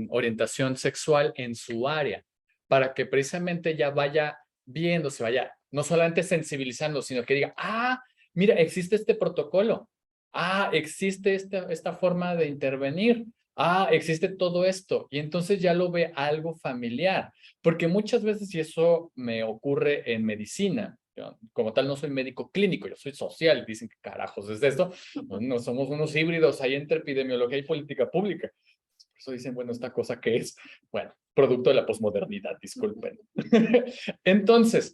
orientación sexual en su área, para que precisamente ya vaya viendo, se vaya no solamente sensibilizando, sino que diga, ah, mira, existe este protocolo, ah, existe esta forma de intervenir, ah, existe todo esto, y entonces ya lo ve algo familiar, porque muchas veces, y eso me ocurre en medicina, yo, como tal no soy médico clínico, yo soy social, dicen que carajos es esto, no somos unos híbridos ahí entre epidemiología y política pública. Por eso dicen, bueno, ¿esta cosa qué es? Bueno, producto de la posmodernidad, disculpen. Entonces,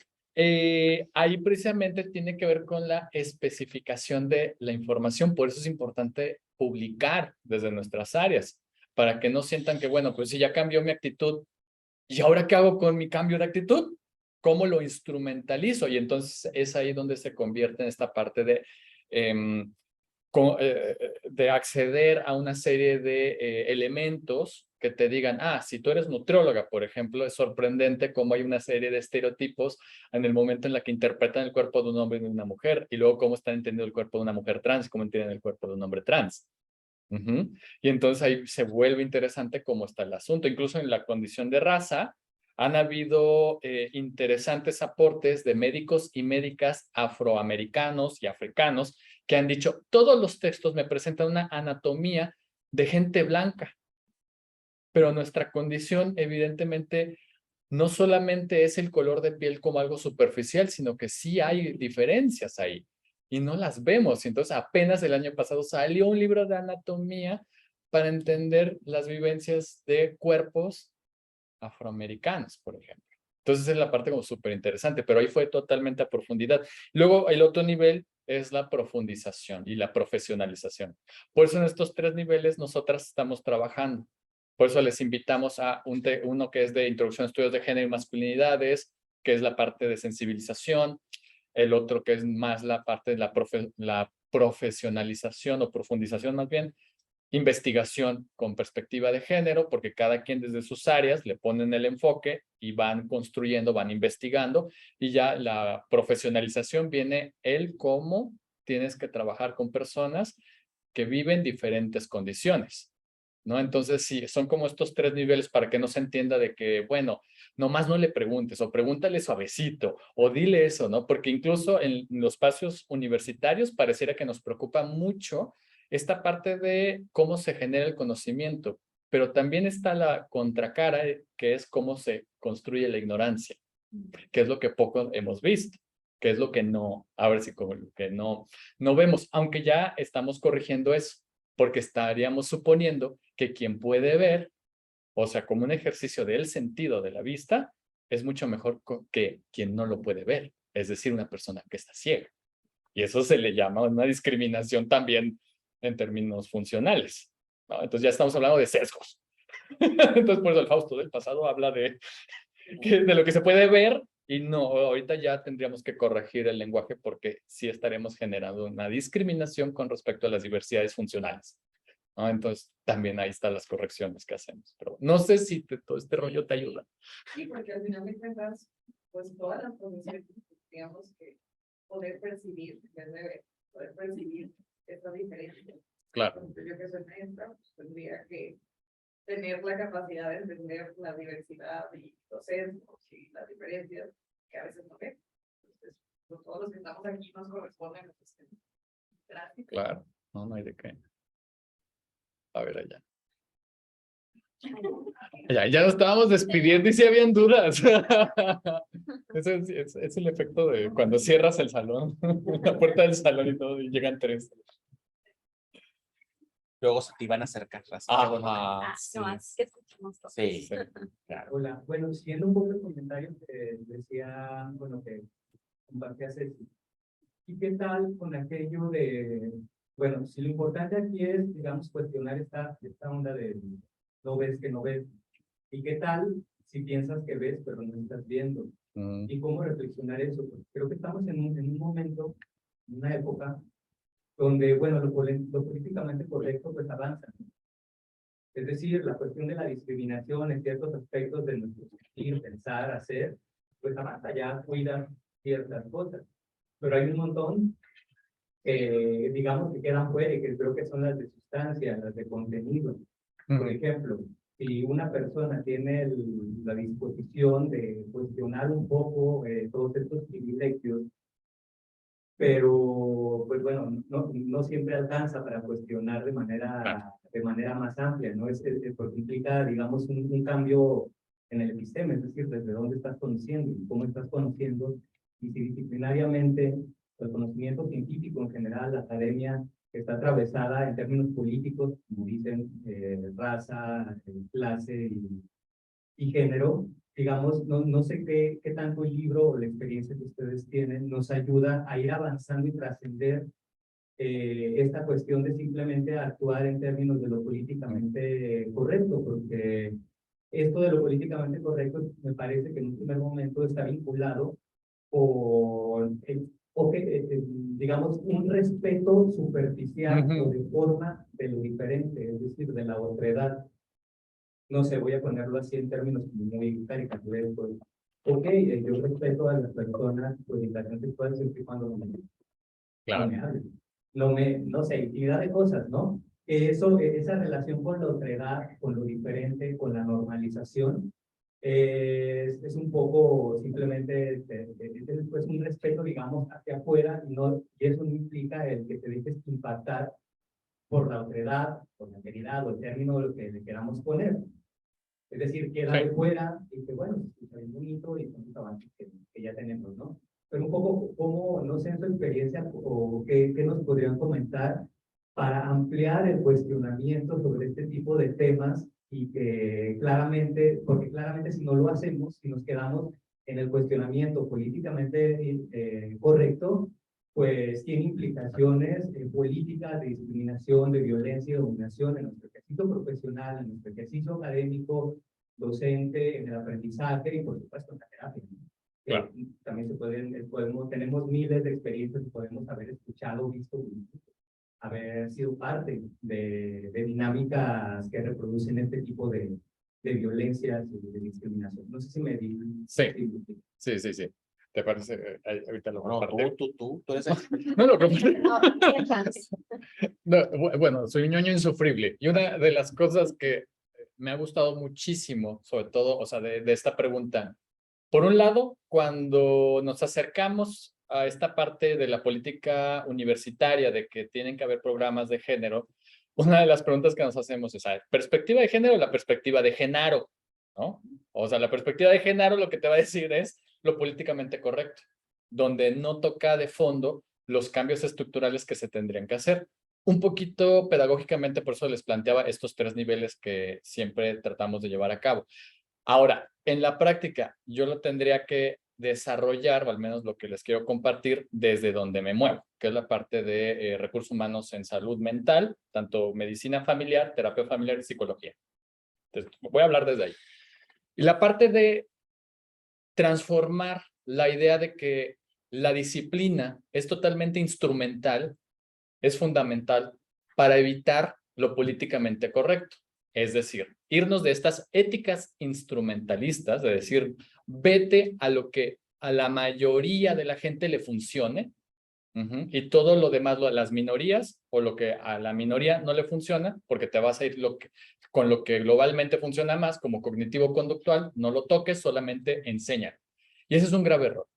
ahí precisamente tiene que ver con la especificación de la información, por eso es importante publicar desde nuestras áreas, para que no sientan que, bueno, pues si ya cambió mi actitud, ¿y ahora qué hago con mi cambio de actitud? ¿Cómo lo instrumentalizo? Y entonces es ahí donde se convierte en esta parte de acceder a una serie de elementos que te digan, ah, si tú eres nutrióloga, por ejemplo, es sorprendente cómo hay una serie de estereotipos en el momento en la que interpretan el cuerpo de un hombre y de una mujer, y luego cómo están entendiendo el cuerpo de una mujer trans, cómo entienden el cuerpo de un hombre trans. Y entonces ahí se vuelve interesante cómo está el asunto. Incluso en la condición de raza, han habido interesantes aportes de médicos y médicas afroamericanos y africanos que han dicho, todos los textos me presentan una anatomía de gente blanca, pero nuestra condición evidentemente no solamente es el color de piel como algo superficial, sino que sí hay diferencias ahí y no las vemos. Y entonces apenas el año pasado salió un libro de anatomía para entender las vivencias de cuerpos afroamericanos, por ejemplo. Entonces es la parte como súper interesante, pero ahí fue totalmente a profundidad. Luego el otro nivel es la profundización y la profesionalización. Por eso en estos 3 niveles nosotras estamos trabajando. Por eso les invitamos a uno que es de introducción a estudios de género y masculinidades, que es la parte de sensibilización. El otro que es más la parte de la profesionalización o profundización más bien, investigación con perspectiva de género, porque cada quien desde sus áreas le ponen el enfoque y van construyendo, van investigando, y ya la profesionalización viene el cómo tienes que trabajar con personas que viven diferentes condiciones, ¿no? Entonces, sí, son como estos 3 niveles para que no se entienda de que, bueno, nomás no le preguntes, o pregúntale suavecito, o dile eso, ¿no? Porque incluso en los espacios universitarios pareciera que nos preocupa mucho esta parte de cómo se genera el conocimiento, pero también está la contracara, que es cómo se construye la ignorancia, que es lo que poco hemos visto, que es lo que no, a ver si como que no vemos, aunque ya estamos corrigiendo eso, porque estaríamos suponiendo que quien puede ver, o sea, como un ejercicio del sentido de la vista, es mucho mejor que quien no lo puede ver, es decir, una persona que está ciega. Y eso se le llama una discriminación también en términos funcionales, ¿no? Entonces ya estamos hablando de sesgos. Entonces por eso el Fausto del pasado habla de lo que se puede ver y no, ahorita ya tendríamos que corregir el lenguaje porque sí estaremos generando una discriminación con respecto a las diversidades funcionales, ¿no? Entonces también ahí están las correcciones que hacemos. Pero no sé si todo este rollo te ayuda. Sí, porque al final de cuentas, pues todas las profesiones, digamos que poder percibir, poder percibir esta diferencia. Claro. Yo que soy maestra, pues tendría que tener la capacidad de entender la diversidad y los sesgos y las diferencias que a veces no ven. Entonces, pues, todos los que estamos aquí nos corresponden. Gracias. Claro, no hay de qué. A ver allá. Ya nos estábamos despidiendo y si habían dudas. Es el efecto de cuando cierras el salón, la puerta del salón y todo, y llegan 3. Luego se te iban a acercar. Sí. No, así que escuchamos todo. Sí, Sí. claro. Hola, bueno, siguiendo un poco el comentario que decía, bueno, que base a Ceci. ¿Y qué tal con aquello de, bueno, si lo importante aquí es, digamos, cuestionar esta onda de no ves que no ves? ¿Y qué tal si piensas que ves, pero no estás viendo? ¿Y cómo reflexionar eso? Porque creo que estamos en un momento, en una época, donde, bueno, lo políticamente correcto pues avanza, ¿no? Es decir, la cuestión de la discriminación en ciertos aspectos de nuestro sentir, pensar, hacer, pues avanza ya, cuida ciertas cosas. Pero hay un montón, digamos, que quedan fuera y que creo que son las de sustancia, las de contenido. Por ejemplo, si una persona tiene la disposición de cuestionar un poco todos estos privilegios, pero pues bueno, no siempre alcanza para cuestionar de manera más amplia, ¿no? Porque implica, digamos, un cambio en el epistema, es decir, desde dónde estás conociendo y cómo estás conociendo, y si disciplinariamente el conocimiento científico en general, la academia está atravesada en términos políticos, como dicen, raza, clase y género. Digamos, no sé qué tanto el libro o la experiencia que ustedes tienen nos ayuda a ir avanzando y trascender esta cuestión de simplemente actuar en términos de lo políticamente correcto, porque esto de lo políticamente correcto me parece que en un primer momento está vinculado con, digamos, un respeto superficial o de forma de lo diferente, es decir, de la otredad. No sé, voy a ponerlo así en términos muy caricaturescos. Ok, yo respeto a las personas por orientación sexual siempre y cuando no me hablen. No sé, infinidad de cosas, ¿no? Esa relación con la otredad, con lo diferente, con la normalización, es un poco simplemente pues un respeto, digamos, hacia afuera, y eso no implica el que te dejes impactar por la otredad, por la alteridad o el término lo que le queramos poner. Es decir, queda de fuera y que bueno, es muy bonito y son los avances que ya tenemos, ¿no? Pero un poco, ¿cómo, no sé, en su experiencia o qué nos podrían comentar para ampliar el cuestionamiento sobre este tipo de temas y que claramente, porque claramente si no lo hacemos, si nos quedamos en el cuestionamiento políticamente correcto, pues tiene implicaciones políticas de discriminación, de violencia y dominación en nuestro ejercicio profesional, en nuestro ejercicio académico, docente, en el aprendizaje y por supuesto en la terapia. Claro. También tenemos miles de experiencias que podemos haber escuchado, visto, haber sido parte de dinámicas que reproducen este tipo de violencias y de discriminación. No sé si me di. Sí. ¿Te parece? Ahorita lo comparto. Tú eres el... No lo comparto. No, bueno, soy un ñoño insufrible. Y una de las cosas que me ha gustado muchísimo, sobre todo, o sea, de esta pregunta, por un lado, cuando nos acercamos a esta parte de la política universitaria, de que tienen que haber programas de género, una de las preguntas que nos hacemos es, ¿perspectiva de género o la perspectiva de Genaro? ¿No? O sea, la perspectiva de Genaro lo que te va a decir es lo políticamente correcto, donde no toca de fondo los cambios estructurales que se tendrían que hacer. Un poquito pedagógicamente, por eso les planteaba estos 3 niveles que siempre tratamos de llevar a cabo. Ahora, en la práctica, yo lo tendría que desarrollar, o al menos lo que les quiero compartir, desde donde me muevo, que es la parte de recursos humanos en salud mental, tanto medicina familiar, terapia familiar y psicología. Entonces, voy a hablar desde ahí. Y la parte de transformar la idea de que la disciplina es totalmente instrumental, es fundamental para evitar lo políticamente correcto. Es decir, irnos de estas éticas instrumentalistas, de decir, vete a lo que a la mayoría de la gente le funcione, y todo lo demás, las minorías o lo que a la minoría no le funciona, porque te vas a ir con lo que globalmente funciona más, como cognitivo-conductual, no lo toques, solamente enseña. Y ese es un grave error.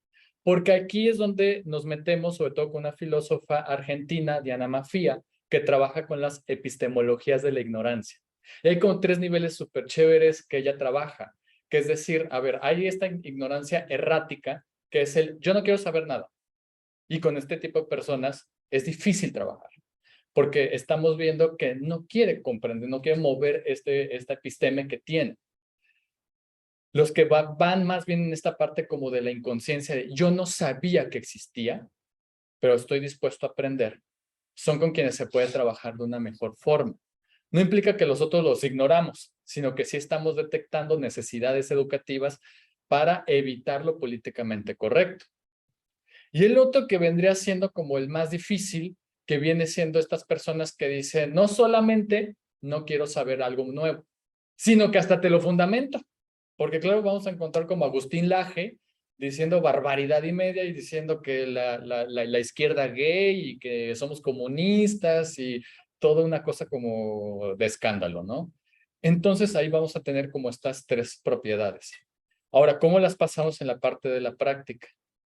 Porque aquí es donde nos metemos, sobre todo con una filósofa argentina, Diana Mafia, que trabaja con las epistemologías de la ignorancia. Y hay como 3 niveles súper chéveres que ella trabaja, que es decir, a ver, hay esta ignorancia errática, que es yo no quiero saber nada. Y con este tipo de personas es difícil trabajar, porque estamos viendo que no quiere comprender, no quiere mover esta episteme que tiene. Los que van más bien en esta parte como de la inconsciencia, de yo no sabía que existía, pero estoy dispuesto a aprender, son con quienes se puede trabajar de una mejor forma. No implica que los otros los ignoramos, sino que sí estamos detectando necesidades educativas para evitar lo políticamente correcto. Y el otro que vendría siendo como el más difícil, que viene siendo estas personas que dicen, no solamente no quiero saber algo nuevo, sino que hasta te lo fundamento. Porque claro, vamos a encontrar como Agustín Laje diciendo barbaridad y media y diciendo que la izquierda gay y que somos comunistas y toda una cosa como de escándalo, ¿no? Entonces ahí vamos a tener como estas tres propiedades. Ahora, ¿cómo las pasamos en la parte de la práctica?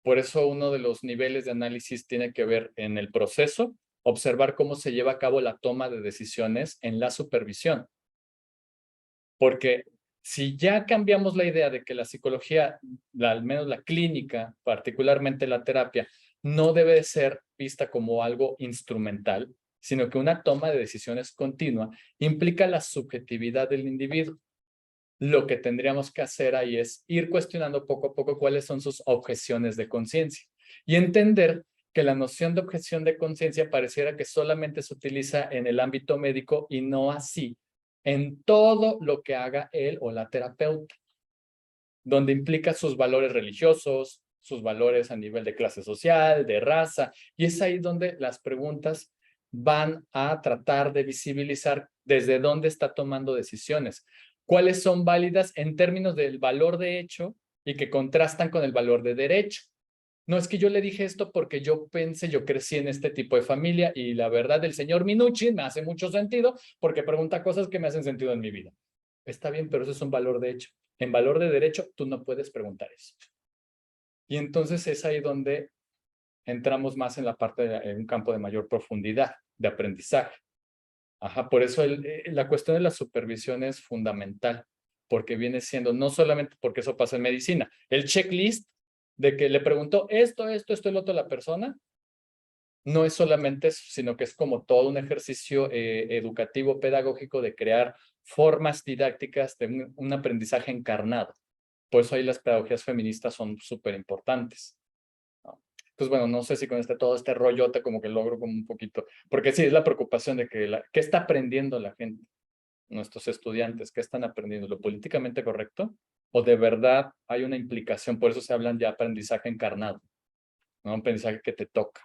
Por eso uno de los niveles de análisis tiene que ver en el proceso, observar cómo se lleva a cabo la toma de decisiones en la supervisión. Porque si ya cambiamos la idea de que la psicología, al menos la clínica, particularmente la terapia, no debe ser vista como algo instrumental, sino que una toma de decisiones continua implica la subjetividad del individuo. Lo que tendríamos que hacer ahí es ir cuestionando poco a poco cuáles son sus objeciones de conciencia y entender que la noción de objeción de conciencia pareciera que solamente se utiliza en el ámbito médico y no así en todo lo que haga él o la terapeuta, donde implica sus valores religiosos, sus valores a nivel de clase social, de raza, y es ahí donde las preguntas van a tratar de visibilizar desde dónde está tomando decisiones, cuáles son válidas en términos del valor de hecho y que contrastan con el valor de derecho. No es que yo le dije esto porque yo pensé, yo crecí en este tipo de familia y la verdad del señor Minuchin me hace mucho sentido porque pregunta cosas que me hacen sentido en mi vida. Está bien, pero eso es un valor de hecho. En valor de derecho, tú no puedes preguntar eso. Y entonces es ahí donde entramos más en la parte en un campo de mayor profundidad, de aprendizaje. Ajá, por eso la cuestión de la supervisión es fundamental, porque viene siendo, no solamente porque eso pasa en medicina, el checklist de que le preguntó esto, el otro a la persona, no es solamente eso, sino que es como todo un ejercicio educativo, pedagógico de crear formas didácticas de un aprendizaje encarnado. Por eso ahí las pedagogías feministas son súper importantes, ¿no? Entonces, bueno, no sé si con todo este rollote como que logro como un poquito, porque sí, es la preocupación de que ¿qué está aprendiendo la gente? Nuestros estudiantes, ¿qué están aprendiendo? ¿Lo políticamente correcto? ¿O de verdad hay una implicación? Por eso se hablan ya de aprendizaje encarnado, ¿no? Un aprendizaje que te toca,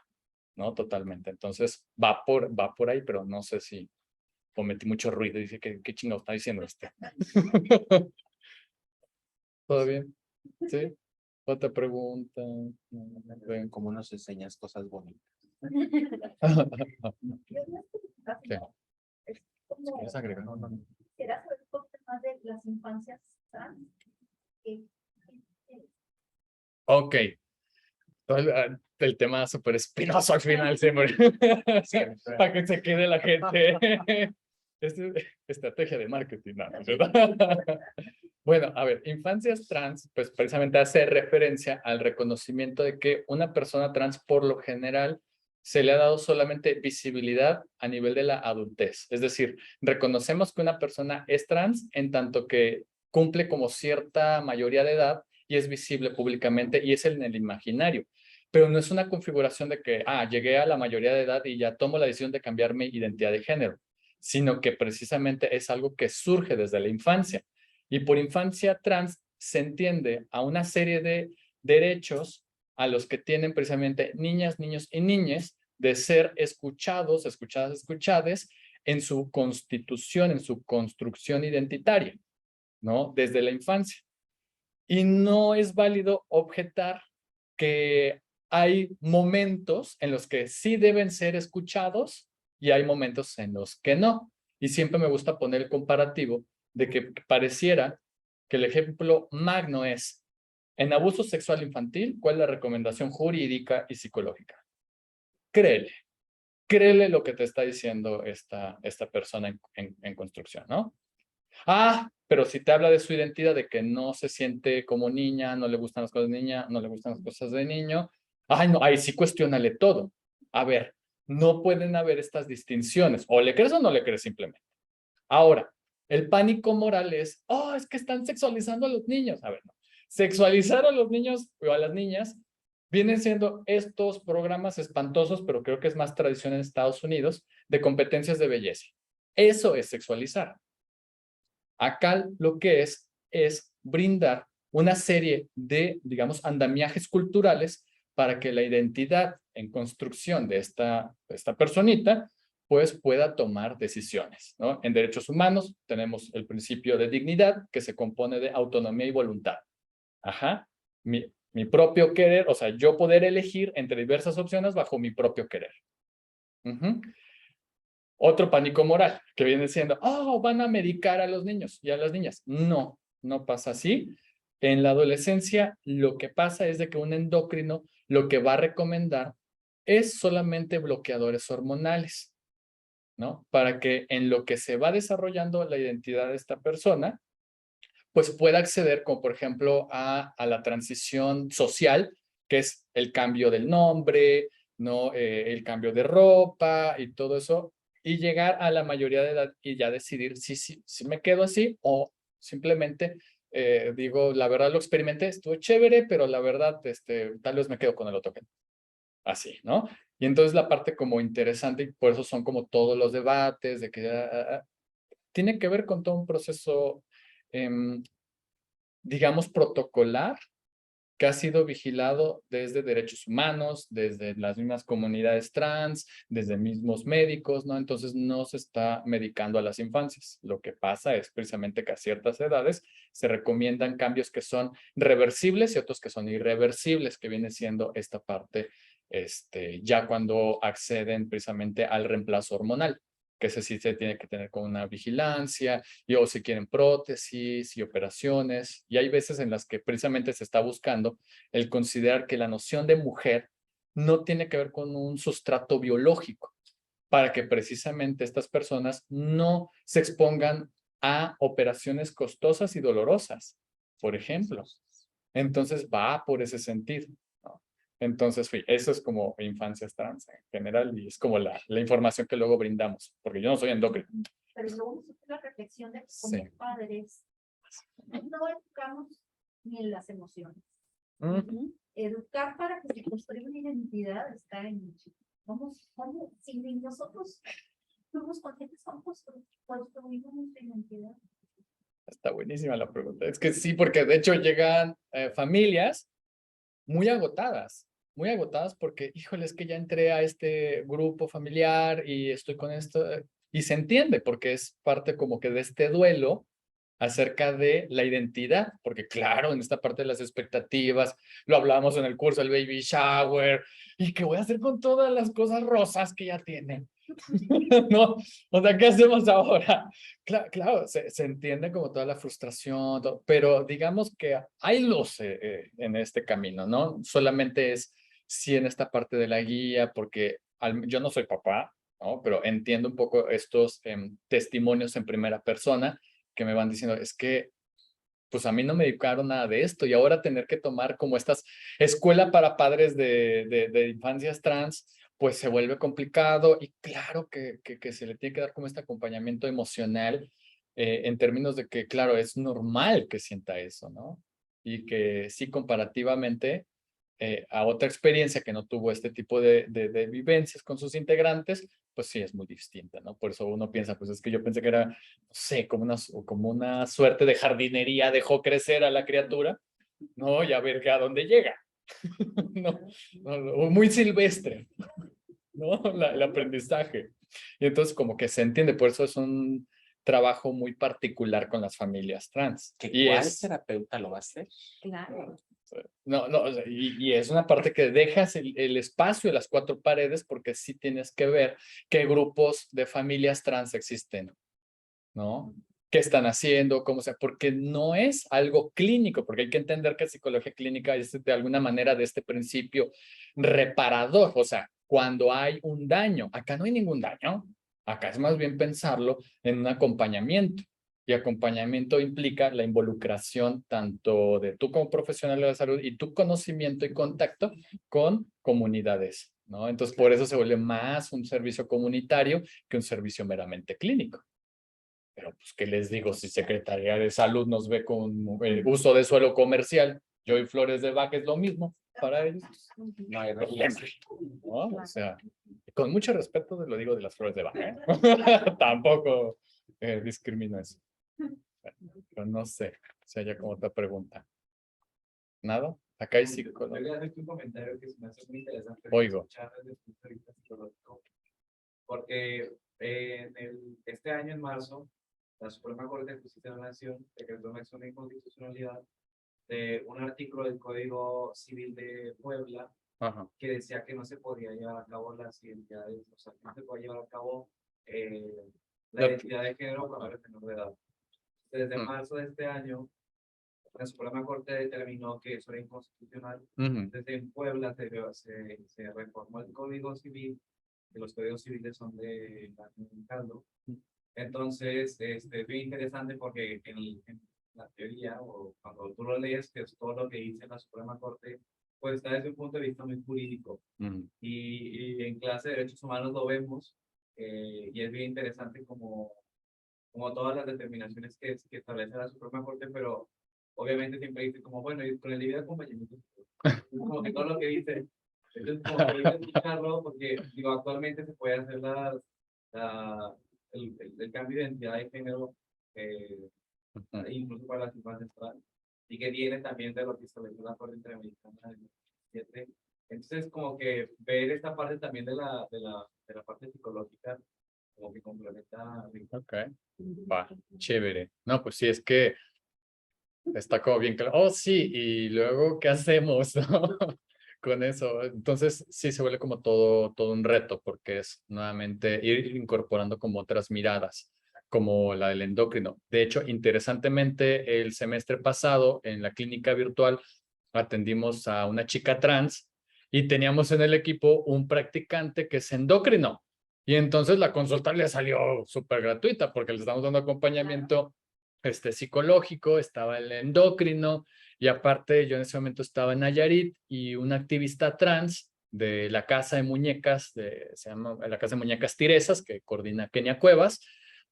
¿no? Totalmente. Entonces, va por ahí, pero no sé si cometí mucho ruido y dice, ¿qué chingado está diciendo este? ¿Todo bien? ¿Sí? Otra pregunta. ¿Cómo nos enseñas cosas bonitas? ¿Qué? ¿Quieres agregar? No. ¿Quieras saber un poco más de las infancias trans? Ok. El tema súper espinoso al final siempre. Para que se quede la gente. Es estrategia de marketing, ¿no? ¿Verdad? Bueno, a ver, infancias trans, pues precisamente hace referencia al reconocimiento de que una persona trans por lo general se le ha dado solamente visibilidad a nivel de la adultez. Es decir, reconocemos que una persona es trans en tanto que cumple como cierta mayoría de edad y es visible públicamente y es en el imaginario. Pero no es una configuración de que, llegué a la mayoría de edad y ya tomo la decisión de cambiar mi identidad de género, sino que precisamente es algo que surge desde la infancia. Y por infancia trans se entiende a una serie de derechos a los que tienen precisamente niñas, niños y niñas de ser escuchados, escuchades en su constitución, en su construcción identitaria, ¿no? Desde la infancia. Y no es válido objetar que hay momentos en los que sí deben ser escuchados y hay momentos en los que no. Y siempre me gusta poner el comparativo de que pareciera que el ejemplo magno es en abuso sexual infantil, ¿cuál es la recomendación jurídica y psicológica? Créele lo que te está diciendo esta persona en construcción, ¿no? Pero si te habla de su identidad, de que no se siente como niña, no le gustan las cosas de niña, no le gustan las cosas de niño, no, ahí sí cuestiónale todo. A ver, no pueden haber estas distinciones, o le crees o no le crees simplemente. Ahora, El pánico moral es, oh, es que están sexualizando a los niños. A ver, no. Sexualizar a los niños o a las niñas vienen siendo estos programas espantosos, pero creo que es más tradición en Estados Unidos, de competencias de belleza. Eso es sexualizar. Acá lo que es brindar una serie de, digamos, andamiajes culturales para que la identidad en construcción de esta personita, pues pueda tomar decisiones, ¿no? En derechos humanos tenemos el principio de dignidad, que se compone de autonomía y voluntad. Ajá. Mi propio querer, o sea, yo poder elegir entre diversas opciones bajo mi propio querer. Otro pánico moral, que viene siendo, oh, van a medicar a los niños y a las niñas. No, no pasa así. En la adolescencia, lo que pasa es de que un endocrino lo que va a recomendar es solamente bloqueadores hormonales, ¿no? Para que en lo que se va desarrollando la identidad de esta persona, pues pueda acceder, como por ejemplo, a la transición social, que es el cambio del nombre, ¿no? El cambio de ropa y todo eso, y llegar a la mayoría de edad y ya decidir si me quedo así o simplemente digo, la verdad lo experimenté, estuvo chévere, pero la verdad, tal vez me quedo con el otro. Así, ¿no? Y entonces la parte como interesante, y por eso son como todos los debates, de que tiene que ver con todo un proceso, digamos, protocolar, que ha sido vigilado desde derechos humanos, desde las mismas comunidades trans, desde mismos médicos, ¿no? Entonces no se está medicando a las infancias. Lo que pasa es precisamente que a ciertas edades se recomiendan cambios que son reversibles y otros que son irreversibles, que viene siendo esta parte, ya cuando acceden precisamente al reemplazo hormonal, que ese sí se tiene que tener con una vigilancia, y o si quieren prótesis y operaciones, y hay veces en las que precisamente se está buscando el considerar que la noción de mujer no tiene que ver con un sustrato biológico, para que precisamente estas personas no se expongan a operaciones costosas y dolorosas, por ejemplo. Entonces va por ese sentido, ¿no? Entonces, eso es como infancias trans en general y es como la información que luego brindamos, porque yo no soy endocrino. Pero luego nosotros la reflexión de que como Sí. padres no educamos ni en las emociones. Educar para que se construya una identidad está en ¿cómo? Si nosotros fuimos conscientes, ¿cómo construimos nuestra identidad? Está buenísima la pregunta. Es que sí, porque de hecho llegan familias muy agotadas porque, híjole, es que ya entré a este grupo familiar y estoy con esto, y se entiende porque es parte como que de este duelo acerca de la identidad, porque claro, en esta parte de las expectativas, lo hablábamos en el curso, el baby shower, y qué voy a hacer con todas las cosas rosas que ya tienen. ¿No? O sea, ¿qué hacemos ahora? Claro, se entiende como toda la frustración, pero digamos que hay luz en este camino, ¿no? Solamente es sí en esta parte de la guía, porque yo no soy papá, ¿no? Pero entiendo un poco estos testimonios en primera persona que me van diciendo, es que pues a mí no me dedicaron nada de esto y ahora tener que tomar como estas escuela para padres de infancias trans, pues se vuelve complicado y claro que se le tiene que dar como este acompañamiento emocional en términos de que, claro, es normal que sienta eso, ¿no? Y que sí, comparativamente a otra experiencia que no tuvo este tipo de vivencias con sus integrantes, pues sí es muy distinta, ¿no? Por eso uno piensa, pues es que yo pensé que era, no sé, como una suerte de jardinería, dejó crecer a la criatura, ¿no? Y a ver a dónde llega, ¿no? Muy silvestre, ¿no? El aprendizaje. Y entonces como que se entiende, por eso es un trabajo muy particular con las familias trans. ¿Cuál terapeuta lo va a hacer? Claro. No, o sea, y es una parte que dejas el espacio de las cuatro paredes porque sí tienes que ver qué grupos de familias trans existen, ¿no? ¿Qué están haciendo? ¿Cómo sea? Porque no es algo clínico, porque hay que entender que psicología clínica es de alguna manera de este principio reparador, o sea, cuando hay un daño, acá no hay ningún daño, acá es más bien pensarlo en un acompañamiento. Y acompañamiento implica la involucración tanto de tú como profesional de la salud y tu conocimiento y contacto con comunidades, ¿no? Entonces, por eso se vuelve más un servicio comunitario que un servicio meramente clínico. Pero pues, ¿qué les digo? Si Secretaría de Salud nos ve con el uso de suelo comercial, yo y flores de vaca es lo mismo para ellos. No hay regulación. ¿No? O sea, con mucho respeto lo digo de las flores de vaca. Tampoco discrimino eso. Pero no sé si haya como otra pregunta. ¿Nada? Acá hay psicólogo. Yo le un comentario que se me hace muy interesante. Oigo. Escuchar desde el punto de vista psicológico. Porque este año, en marzo, la Suprema Corte de Justicia de la Nación decretó una acción de inconstitucionalidad de un artículo del Código Civil de Puebla Ajá. que decía que no se podía llevar a cabo las identidades, o sea, que no se podía llevar a cabo la identidad de género con menores menor de edad. Desde marzo de este año, la Suprema Corte determinó que eso era inconstitucional. Desde en Puebla se reformó el Código Civil, que los códigos civiles son de caldo. Entonces, es bien interesante porque en la teoría, o cuando tú lo lees, que es todo lo que dice la Suprema Corte, pues está desde un punto de vista muy jurídico. Y en clase de Derechos Humanos lo vemos, y es bien interesante como todas las determinaciones que establece la Suprema Corte, pero obviamente siempre dice como, bueno, y con el debido acompañamiento, como que todo lo que dice, entonces como que hay que escucharlo, porque digo, actualmente se puede hacer el cambio de identidad de género, incluso para las infancias trans, y que viene también de lo que estableció la Corte Interamericana del 2017. Entonces, como que ver esta parte también de la parte psicológica, como que complementa. Ok, va, chévere. No, pues sí, es que está como bien claro. Oh, sí, y luego, ¿qué hacemos con eso? Entonces, sí, se vuelve como todo un reto, porque es nuevamente ir incorporando como otras miradas, como la del endocrino. De hecho, interesantemente, el semestre pasado, en la clínica virtual, atendimos a una chica trans y teníamos en el equipo un practicante que es endocrino. Y entonces la consulta le salió súper gratuita porque le estamos dando acompañamiento psicológico, estaba el endocrino y aparte yo en ese momento estaba en Nayarit y una activista trans de la Casa de Muñecas, se llama la Casa de Muñecas Tiresas, que coordina Kenia Cuevas,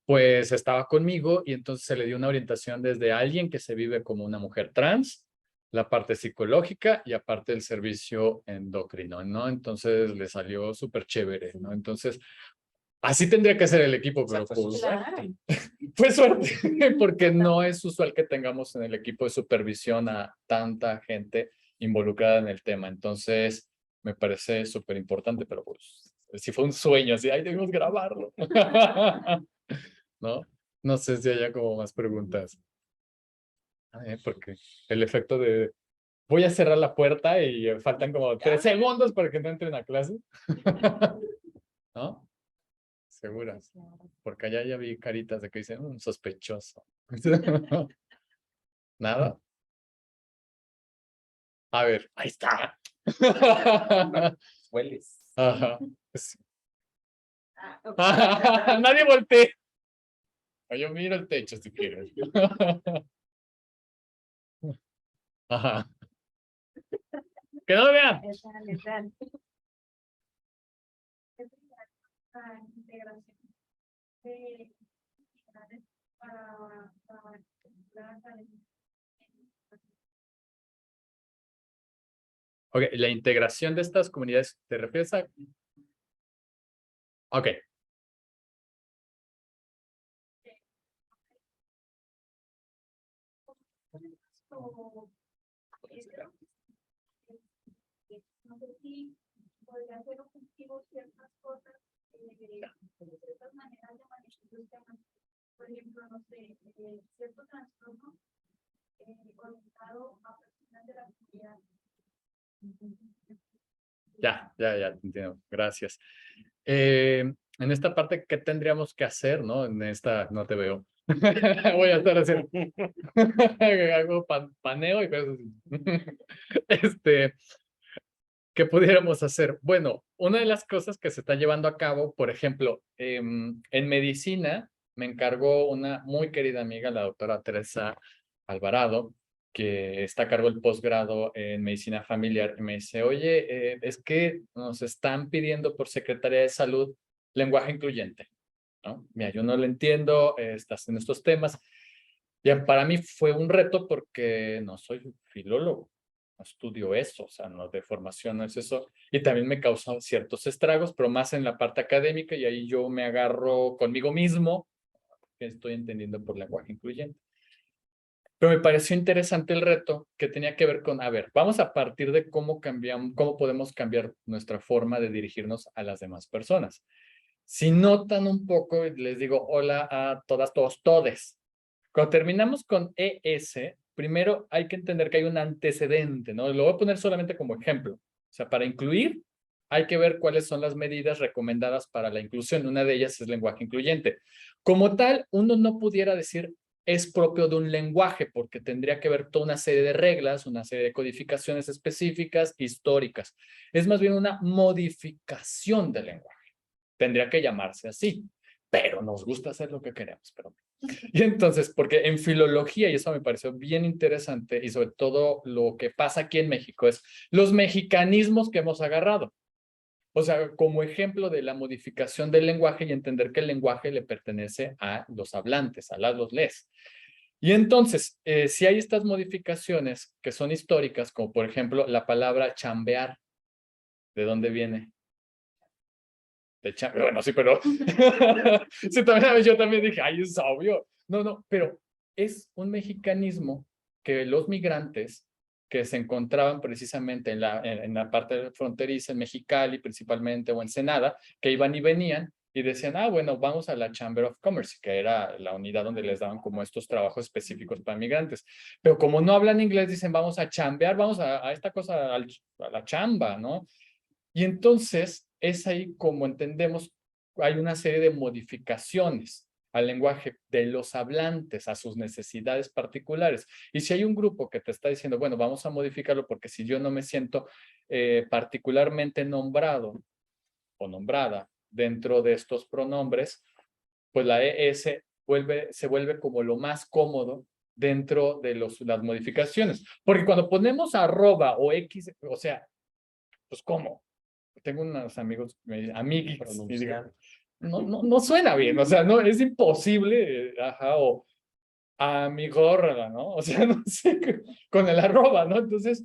pues estaba conmigo y entonces se le dio una orientación desde alguien que se vive como una mujer trans, la parte psicológica y aparte el servicio endocrino, ¿no? Entonces le salió súper chévere, ¿no? Entonces, así tendría que ser el equipo, pero pues, fue suerte, porque no es usual que tengamos en el equipo de supervisión a tanta gente involucrada en el tema. Entonces, me parece súper importante, pero pues, si fue un sueño, así, ay, debemos grabarlo. ¿No? No sé si haya como más preguntas. Porque el efecto de voy a cerrar la puerta y faltan como 3 segundos para que no entren a clase. ¿No? Seguras. Porque allá ya vi caritas de que dicen un sospechoso. ¿Nada? A ver, ahí está. Hueles. Ajá. Sí. Nadie voltee. Yo miro el techo si quieres. Ajá. Que no lo vean. Integración de para Ok, la integración de estas comunidades, ¿te refieres a? Ok. No sé si podría ser objetivo ciertas cosas, ciertas maneras de manejar los temas. Por ejemplo, no sé, cierto trastorno orientado a personas de la comunidad. Ya, te entiendo. Gracias. En esta parte, ¿qué tendríamos que hacer, no? En esta, no te veo. Voy a estar haciendo hago paneo y cosas así. ¿Qué pudiéramos hacer? Bueno, una de las cosas que se está llevando a cabo, por ejemplo, en medicina, me encargó una muy querida amiga, la doctora Teresa Alvarado, que está a cargo del posgrado en medicina familiar, y me dice, oye, es que nos están pidiendo por Secretaría de Salud lenguaje incluyente. ¿no? Mira, yo no lo entiendo, estás en estos temas. Ya para mí fue un reto porque no soy filólogo, no estudio eso, o sea, no de formación no es eso. Y también me causó ciertos estragos, pero más en la parte académica y ahí yo me agarro conmigo mismo, que estoy entendiendo por lenguaje incluyente. Pero me pareció interesante el reto que tenía que ver con, a ver, vamos a partir de cómo cambiamos, cómo podemos cambiar nuestra forma de dirigirnos a las demás personas. Si notan un poco, les digo hola a todas, todos, todes. Cuando terminamos con ES, primero hay que entender que hay un antecedente, ¿no? Lo voy a poner solamente como ejemplo. O sea, para incluir, hay que ver cuáles son las medidas recomendadas para la inclusión. Una de ellas es lenguaje incluyente. Como tal, uno no pudiera decir es propio de un lenguaje, porque tendría que ver toda una serie de reglas, una serie de codificaciones específicas, históricas. Es más bien una modificación del lenguaje. Tendría que llamarse así, pero nos gusta hacer lo que queremos. Pero... Y entonces, porque en filología, y eso me pareció bien interesante, y sobre todo lo que pasa aquí en México, es los mexicanismos que hemos agarrado. O sea, como ejemplo de la modificación del lenguaje y entender que el lenguaje le pertenece a los hablantes, a los les. Y entonces, si hay estas modificaciones que son históricas, como por ejemplo la palabra chambear, ¿de dónde viene? Bueno, sí, pero sí, también, yo también dije, ay, es obvio. No, no, pero es un mexicanismo que los migrantes que se encontraban precisamente en la parte fronteriza, en Mexicali principalmente, o Ensenada, que iban y venían y decían, ah, bueno, vamos a la Chamber of Commerce, que era la unidad donde les daban como estos trabajos específicos para migrantes. Pero como no hablan inglés, dicen, vamos a chambear, vamos a esta cosa, a la chamba, ¿no? Y entonces es ahí como entendemos, hay una serie de modificaciones al lenguaje de los hablantes, a sus necesidades particulares. Y si hay un grupo que te está diciendo, bueno, vamos a modificarlo porque si yo no me siento particularmente nombrado o nombrada dentro de estos pronombres, pues la ES se vuelve como lo más cómodo dentro de las modificaciones. Porque cuando ponemos arroba o X, o sea, pues ¿cómo? Tengo unos amigos, amiguis, y digo, no suena bien, o sea, no, es imposible, ajá, o amigorra, ¿no? O sea, no sé, con el arroba, ¿no? Entonces,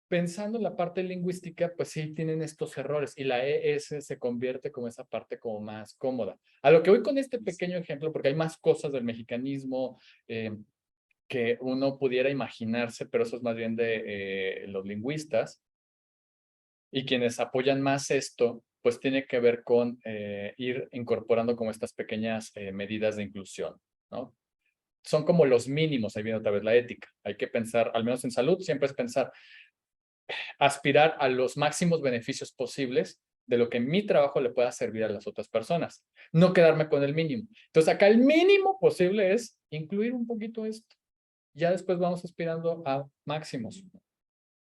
pensando en la parte lingüística, pues sí tienen estos errores y la ES se convierte como esa parte como más cómoda. A lo que voy con este pequeño ejemplo, porque hay más cosas del mexicanismo que uno pudiera imaginarse, pero eso es más bien de los lingüistas. Y quienes apoyan más esto, pues tiene que ver con ir incorporando como estas pequeñas medidas de inclusión, ¿no? Son como los mínimos, ahí viene otra vez la ética. Hay que pensar, al menos en salud, siempre es pensar, aspirar a los máximos beneficios posibles de lo que mi trabajo le pueda servir a las otras personas. No quedarme con el mínimo. Entonces acá el mínimo posible es incluir un poquito esto. Ya después vamos aspirando a máximos.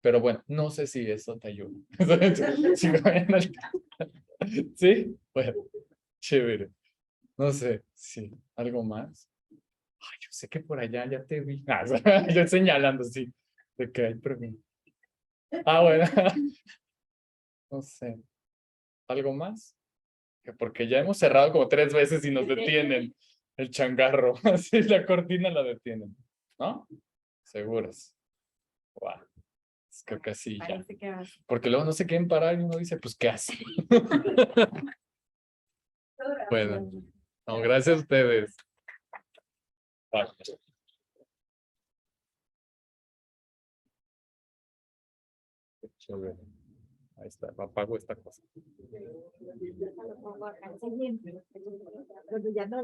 Pero bueno, no sé si eso te ayuda. ¿Sí? Bueno, chévere. No sé, sí. ¿Algo más? Ay, yo sé que por allá ya te vi. Ah, yo señalando, sí. De que hay preguntas. Ah, bueno. No sé. ¿Algo más? Porque ya hemos cerrado como 3 veces y nos detienen el changarro. Así la cortina la detienen. ¿No? Seguros. Wow. Creo que sí, ya. Porque luego no se quieren parar y uno dice, pues, ¿qué hace? Bueno, no, gracias a ustedes. Bye. Chévere. Ahí está, apago esta cosa.